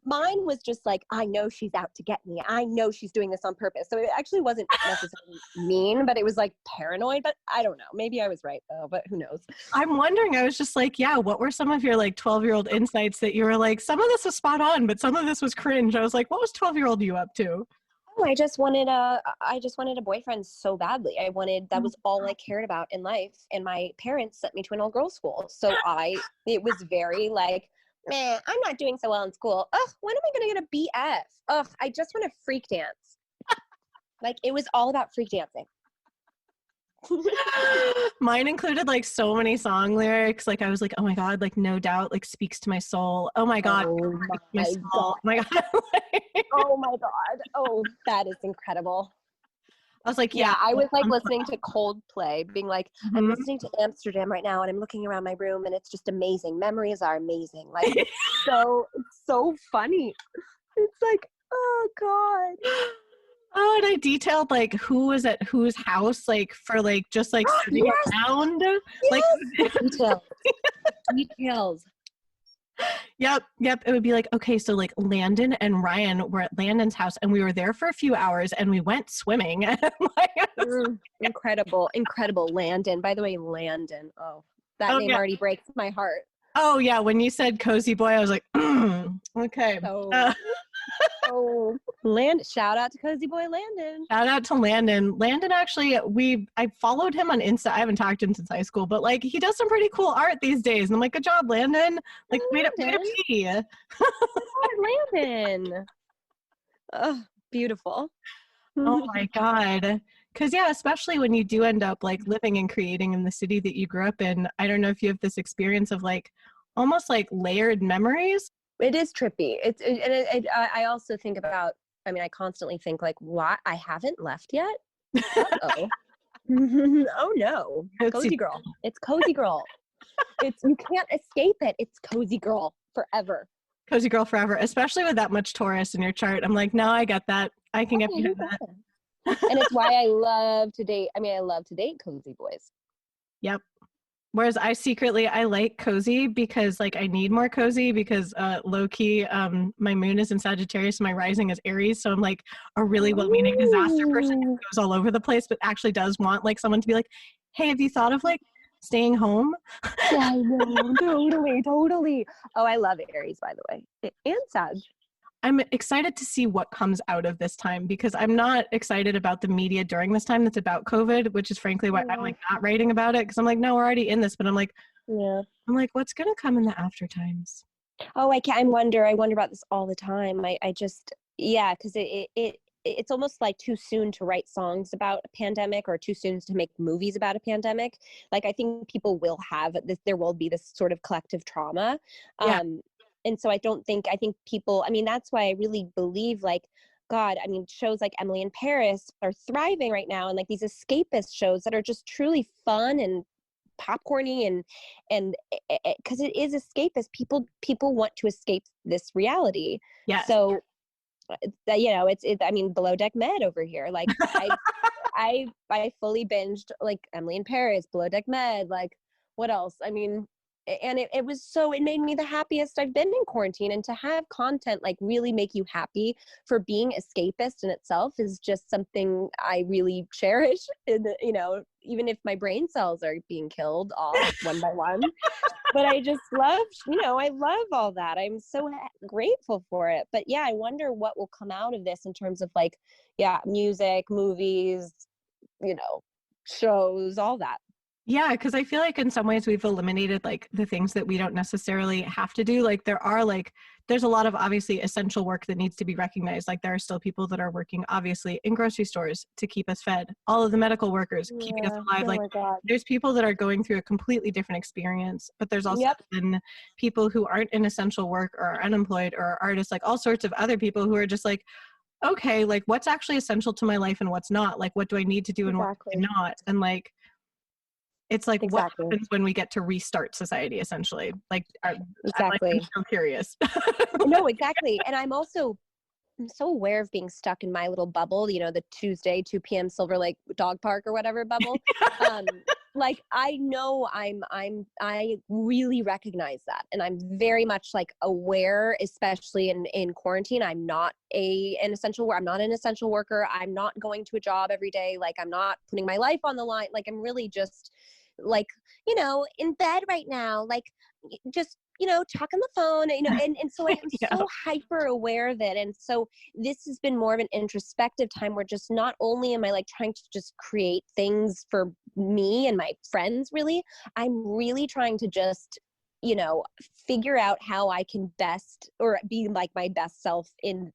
mine was just like, I know she's out to get me. I know she's doing this on purpose. So it actually wasn't necessarily mean, but it was like paranoid. But I don't know. Maybe I was right though, but who knows? I'm wondering, I was just like, yeah, what were some of your like 12-year-old insights that you were like, some of this was spot on, but some of this was cringe. I was like, what was 12-year-old you up to? Oh, I just wanted a boyfriend so badly. That was all I cared about in life. And my parents sent me to an all-girls school. So it was very like, man, I'm not doing so well in school. Ugh, when am I going to get a BF? Ugh, I just want to freak dance. Like, it was all about freak dancing. Mine included like so many song lyrics. Like I was like, oh my God, like no doubt, like speaks to my soul. Oh my God. Oh my God. Oh my God. Oh my God. Oh, that is incredible. I was like, yeah, I was like listening to Coldplay, being like, I'm listening to Amsterdam right now, and I'm looking around my room, and it's just amazing. Memories are amazing. Like, it's so funny. It's like, oh God. Oh, and I detailed like who was at whose house, like for like just like sitting around. Yes. Like details. Yep. It would be like, okay, so like Landon and Ryan were at Landon's house, and we were there for a few hours, and we went swimming. Incredible Landon. By the way, Landon. Oh, that name already breaks my heart. Oh yeah, when you said cozy boy, I was like, okay. Oh, shout out to Cozy Boy Landon. Shout out to Landon. Landon actually, I followed him on Insta. I haven't talked to him since high school, but like he does some pretty cool art these days. And I'm like, good job, Landon. Like, way to pee. Landon. Oh, beautiful. Oh my God. Because yeah, especially when you do end up like living and creating in the city that you grew up in. I don't know if you have this experience of like almost like layered memories. It is trippy. I also think about, I mean, I constantly think like, what? I haven't left yet? Uh-oh. Oh no. Cozy girl. It's cozy girl. You can't escape it. It's cozy girl forever. Cozy girl forever, especially with that much Taurus in your chart. I'm like, no, I get that. I can get behind that. And it's why I love to date. I mean, I love to date cozy boys. Yep. Whereas I like cozy because like I need more cozy because low key, my moon is in Sagittarius, my rising is Aries. So I'm like a really well-meaning disaster person who goes all over the place, but actually does want like someone to be like, hey, have you thought of like staying home? Yeah, I know. Totally. Oh, I love Aries, by the way. And Sag. I'm excited to see what comes out of this time because I'm not excited about the media during this time that's about COVID, which is frankly why I'm like not writing about it because I'm like, no, we're already in this, but I'm like, what's gonna come in the after times? Oh, I wonder about this all the time. I just, yeah, because it's almost like too soon to write songs about a pandemic or too soon to make movies about a pandemic. Like I think people will have this, there will be this sort of collective trauma. Yeah. And so I think people, I mean, that's why I really believe like, God, I mean, shows like Emily in Paris are thriving right now. And like these escapist shows that are just truly fun and popcorny and because it is escapist. People want to escape this reality. Yeah. So, it's I mean, Below Deck Med over here. Like I fully binged like Emily in Paris, Below Deck Med, like what else? I mean, and it made me the happiest I've been in quarantine. And to have content like really make you happy for being escapist in itself is just something I really cherish. And, even if my brain cells are being killed off one by one, but I just love, I love all that. I'm so grateful for it. But yeah, I wonder what will come out of this in terms of like, music, movies, shows, all that. Yeah, because I feel like in some ways we've eliminated like the things that we don't necessarily have to do. Like there's a lot of obviously essential work that needs to be recognized. Like there are still people that are working obviously in grocery stores to keep us fed. All of the medical workers keeping us alive. Like there's people that are going through a completely different experience, but there's also been people who aren't in essential work or are unemployed or are artists, like all sorts of other people who are just like, okay, like what's actually essential to my life and what's not? Like what do I need to do and what do I not? And like, it's like what happens when we get to restart society, essentially. Like, I'm so curious. No, exactly. And I'm so aware of being stuck in my little bubble, the Tuesday, 2 p.m. Silver Lake dog park or whatever bubble. Like, I know I really recognize that. And I'm very much like aware, especially in quarantine. I'm not an essential worker. I'm not an essential worker. I'm not going to a job every day. Like, I'm not putting my life on the line. Like, I'm really just like, in bed right now, like just, talking the phone, and so I'm so hyper aware of it. And so this has been more of an introspective time where just not only am I like trying to just create things for me and my friends, really, I'm really trying to just, figure out how I can best or be like my best self and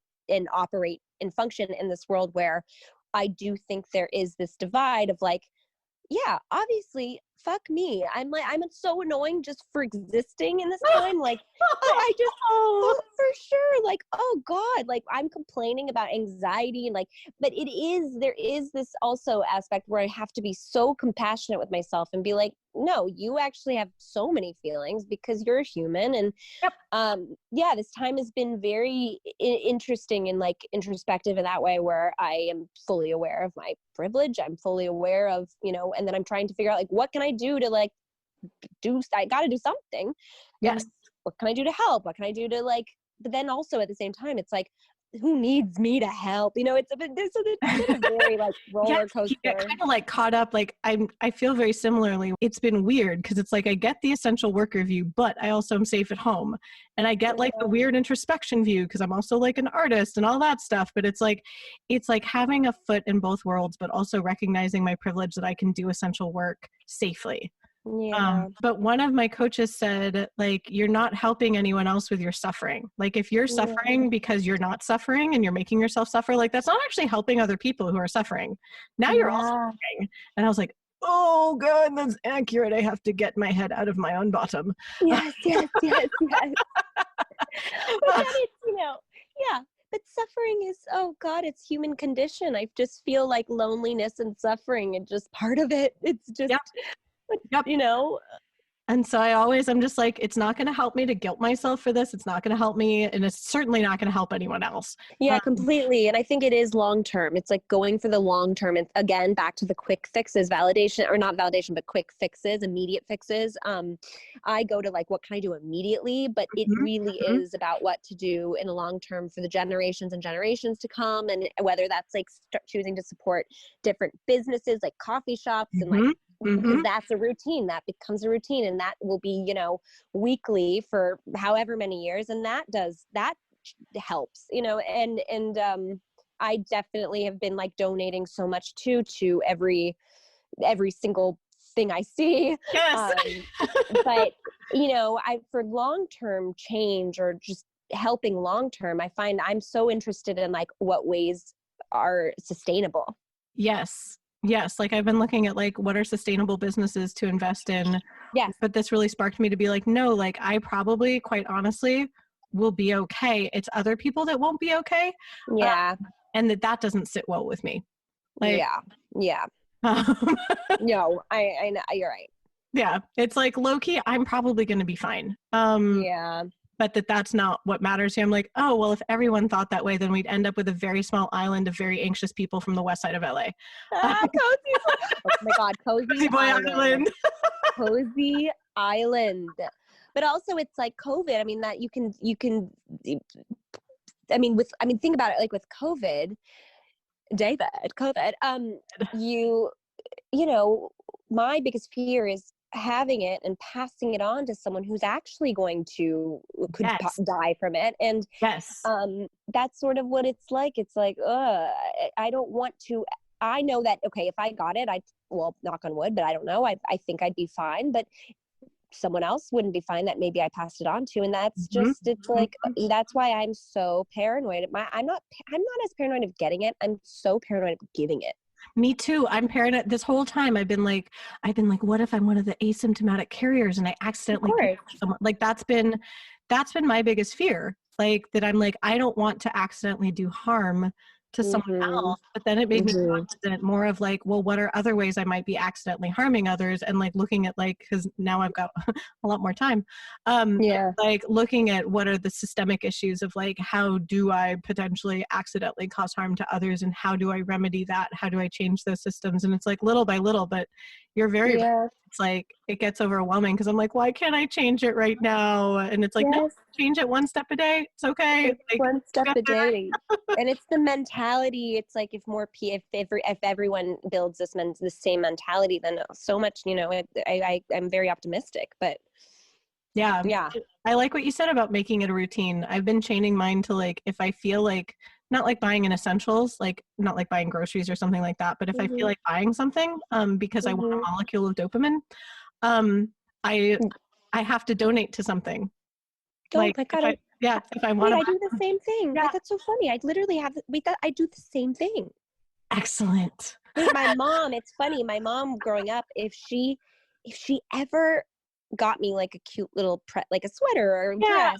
operate and function in this world where I do think there is this divide of like, yeah, obviously, fuck me. I'm so annoying just for existing in this time. Like, for sure. Like, oh God, like I'm complaining about anxiety and like, but there is this also aspect where I have to be so compassionate with myself and be like, no, you actually have so many feelings because you're a human. And this time has been very interesting and like introspective in that way where I am fully aware of my privilege. I'm fully aware of, and then I'm trying to figure out like, what can I do to like I got to do something. Yes. And what can I do to help? What can I do to like, but then also at the same time, it's like, who needs me to help? You know, it's been a very like roller coaster. You get kind of like caught up. Like I feel very similarly. It's been weird because it's like I get the essential worker view, but I also am safe at home, and I get like the weird introspection view because I'm also like an artist and all that stuff. But it's like having a foot in both worlds, but also recognizing my privilege that I can do essential work safely. Yeah. But one of my coaches said, like, you're not helping anyone else with your suffering. Like, if you're suffering because you're not suffering and you're making yourself suffer, like, that's not actually helping other people who are suffering. Now you're all suffering. And I was like, oh, God, that's accurate. I have to get my head out of my own bottom. Yes. But then it's, you know, yeah. But suffering is, oh God, it's human condition. I just feel like loneliness and suffering and just part of it. It's just, you know. And so I'm just like, it's not going to help me to guilt myself for this. It's not going to help me. And it's certainly not going to help anyone else. Yeah, completely. And I think it is long-term. It's like going for the long-term. And again, back to the quick fixes, validation, or not validation, but quick fixes, immediate fixes. I go to like, what can I do immediately? But it really is about what to do in the long-term for the generations and generations to come. And whether that's like choosing to support different businesses, like coffee shops and like, because that's a routine, that becomes a routine, and that will be, you know, weekly for however many years. And that helps, you know, and I definitely have been like donating so much to every single thing I see. Yes. But, you know, for long-term change or just helping long-term, I find I'm so interested in like what ways are sustainable. Yes. Like I've been looking at like what are sustainable businesses to invest in. Yes. But this really sparked me to be like, no, like I probably, quite honestly, will be okay. It's other people that won't be okay. Yeah. And that doesn't sit well with me. Like, yeah. No, I know, you're right. Yeah. It's like low key, I'm probably going to be fine. Yeah. But that's not what matters here. I'm like, oh, well, if everyone thought that way, then we'd end up with a very small island of very anxious people from the west side of LA. Cozy. Oh my God, Cozy Island. Cozy Island. But also it's like COVID. I mean, that you can, think about it, like with COVID, you know, my biggest fear is having it and passing it on to someone who's actually could die from it. And that's sort of what it's like. It's like, I don't want to, I know that, okay, if I got it, knock on wood, but I don't know. I think I'd be fine, but someone else wouldn't be fine that maybe I passed it on to. And that's just, it's like, that's why I'm so paranoid. I'm not as paranoid of getting it. I'm so paranoid of giving it. Me too. I'm paranoid. This whole time I've been like, what if I'm one of the asymptomatic carriers and I accidentally give someone? Like that's been my biggest fear. Like that I'm like, I don't want to accidentally do harm to someone else. But then it made me cognizant more of like, well, what are other ways I might be accidentally harming others? And like looking at like, because now I've got a lot more time. Like looking at what are the systemic issues of like, how do I potentially accidentally cause harm to others, and how do I remedy that? How do I change those systems? And it's like little by little, but you're very, it's like, it gets overwhelming because I'm like, why can't I change it right now? And it's like, no, change it one step a day. It's okay. It's like, one step a day. And it's the mentality. It's like if everyone builds the same mentality, then so much, you know, I'm very optimistic, but yeah. I like what you said about making it a routine. I've been chaining mine to like, if I feel like, not like buying in essentials, like not like buying groceries or something like that, but if I feel like buying something, because I want a molecule of dopamine, I have to donate to something. Oh my God. If I want to. I do the same thing. Yeah. That's so funny. I literally I do the same thing. Excellent. My mom, it's funny. My mom growing up, if she ever got me like a cute little like a sweater or a dress,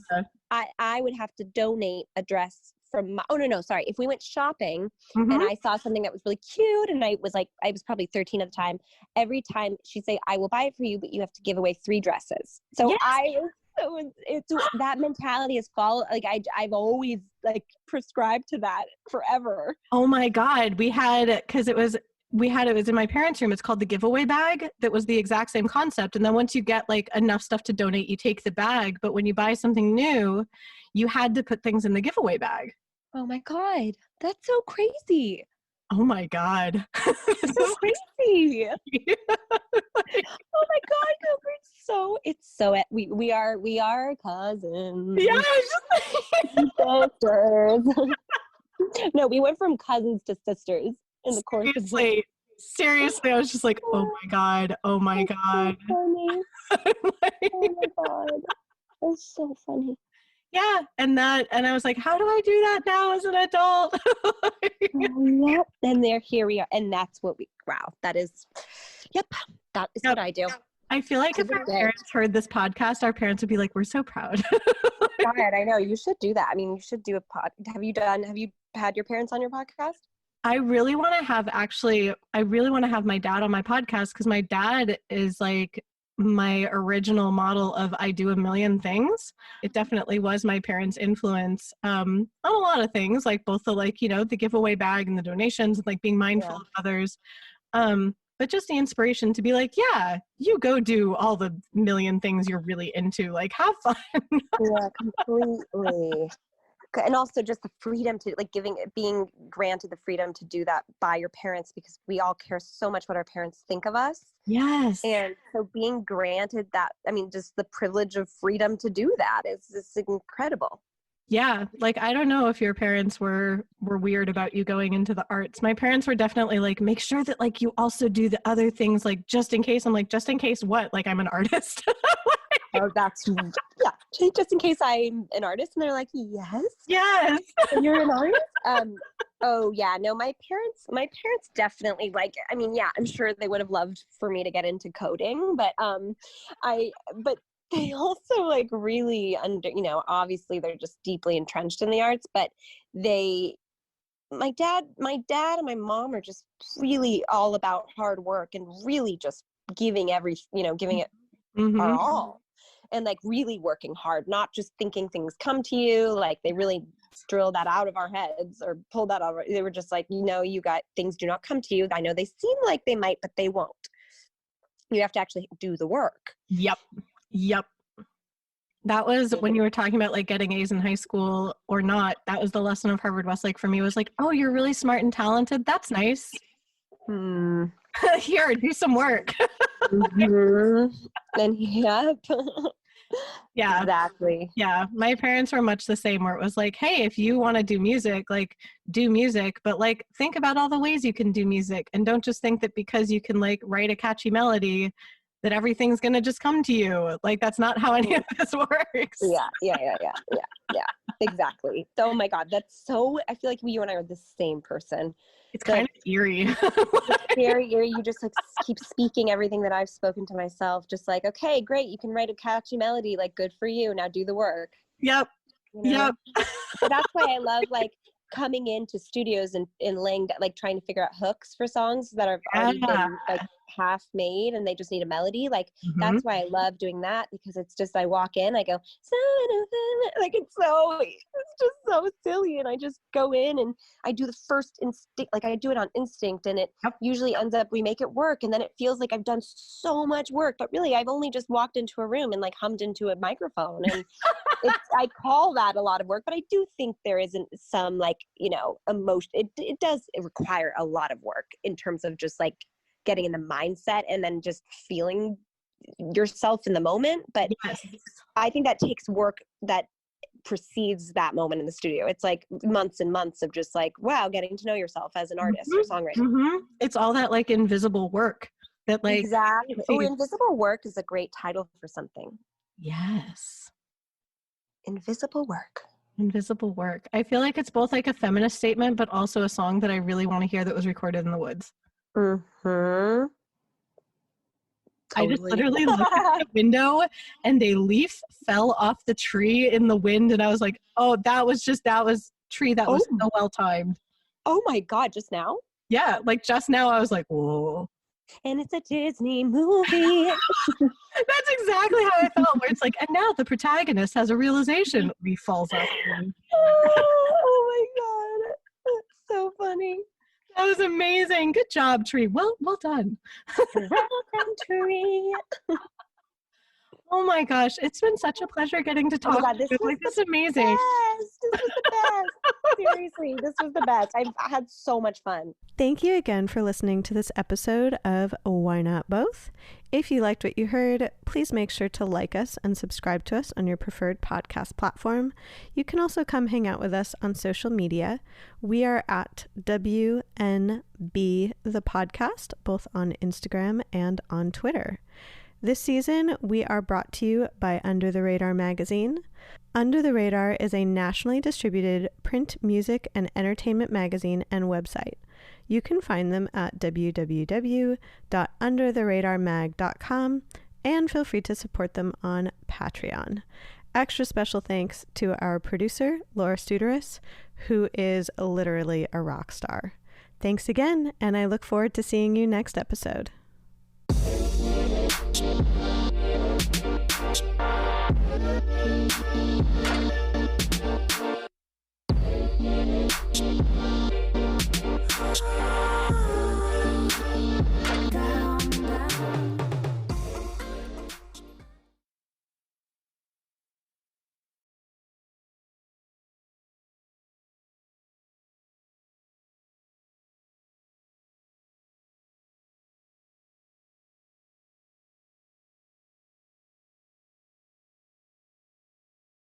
I would have to donate a dress from if we went shopping and I saw something that was really cute and I was probably 13 at the time, every time she'd say, I will buy it for you, but you have to give away 3 dresses. So it's that mentality is I've always like prescribed to that forever. Oh my God. We had it was in my parents' room. It's called the giveaway bag. That was the exact same concept. And then once you get like enough stuff to donate, you take the bag. But when you buy something new, you had to put things in the giveaway bag. Oh my God. That's so crazy. Oh my God. So crazy. Oh my God, Gilbert. We are cousins. Yes. Sisters. No, we went from cousins to sisters in the course of like, Seriously, I was just like, oh my God. Oh my God. so funny. Oh my God. That's so funny. Yeah. And I was like, how do I do that now as an adult? Yep. And here we are. And that's what that is what I do. I feel like if our parents heard this podcast, our parents would be like, we're so proud. God, I know. You should do that. I mean, you should do a pod. Have you had your parents on your podcast? I really want to have my dad on my podcast, because my dad is like my original model of I do a million things. It definitely was my parents' influence on a lot of things, like both the the giveaway bag and the donations and like being mindful of others. But just the inspiration to be like, yeah, you go do all the million things you're really into. Like, have fun. Yeah, completely. And also just the freedom to being granted the freedom to do that by your parents, because we all care so much what our parents think of us. Yes. And so being granted that, I mean, just the privilege of freedom to do that is incredible. Yeah. Like, I don't know if your parents were weird about you going into the arts. My parents were definitely like, make sure that like you also do the other things, like just in case. I'm like, just in case what? Like, I'm an artist. Oh, just in case I'm an artist. And they're like, yes, you're an artist. Oh yeah, no, my parents definitely like, I mean, yeah, I'm sure they would have loved for me to get into coding, but but they also like really obviously they're just deeply entrenched in the arts, but my dad and my mom are just really all about hard work and really just giving it our all. And like really working hard, not just thinking things come to you. Like they really drill that out of our heads or pull that out. They were just like, you got things do not come to you. I know they seem like they might, but they won't. You have to actually do the work. Yep. That was when you were talking about like getting A's in high school or not. That was the lesson of Harvard Westlake for me, was like, oh, you're really smart and talented. That's nice. Here, do some work. And yep. Yeah, exactly. Yeah, my parents were much the same, where it was like, hey, if you want to do music, like do music, but like think about all the ways you can do music, and don't just think that because you can like write a catchy melody that everything's gonna just come to you. Like that's not how any of this works. Yeah. Exactly. Oh my God, I feel like you and I are the same person. It's kind of eerie. It's very eerie. You just like keep speaking everything that I've spoken to myself. Just like, okay, great, you can write a catchy melody. Like, good for you. Now do the work. Yep. Yep. So that's why I love like coming into studios and laying, like trying to figure out hooks for songs that have already been like half made and they just need a melody. Like that's why I love doing that, because it's just, I walk in, I go, like it's just so silly, and I just go in and I do the first instinct, like I do it on instinct, and it usually ends up, we make it work, and then it feels like I've done so much work, but really I've only just walked into a room and like hummed into a microphone, and I call that a lot of work, but I do think there isn't some like, emotion. It does require a lot of work in terms of just like getting in the mindset and then just feeling yourself in the moment. But I think that takes work that precedes that moment in the studio. It's like months and months of just like, wow, getting to know yourself as an artist or songwriter. It's all that like invisible work that like. Exactly. Oh, invisible work is a great title for something. Yes. Invisible work. Invisible work. I feel like it's both like a feminist statement, but also a song that I really want to hear that was recorded in the woods. Totally. I just literally looked at the window and a leaf fell off the tree in the wind, and I was like, oh, that was tree that was so well timed. Oh my God, just now? Yeah, like just now I was like, whoa. And it's a Disney movie. That's exactly how I felt, where it's like, and now the protagonist has a realization. Leaf falls off. Oh my God. That's so funny. That was amazing. Good job, tree. Well done. Welcome, tree. Oh my gosh, it's been such a pleasure getting to talk. Oh my God, this is amazing. This is the best. Seriously. Seriously, this was the best. I've had so much fun. Thank you again for listening to this episode of Why Not Both. If you liked what you heard, please make sure to like us and subscribe to us on your preferred podcast platform. You can also come hang out with us on social media. We are at WNB the podcast, both on Instagram and on Twitter. This season, we are brought to you by Under the Radar magazine. Under the Radar is a nationally distributed print, music, and entertainment magazine and website. You can find them at www.undertheradarmag.com and feel free to support them on Patreon. Extra special thanks to our producer, Laura Studeris, who is literally a rock star. Thanks again, and I look forward to seeing you next episode.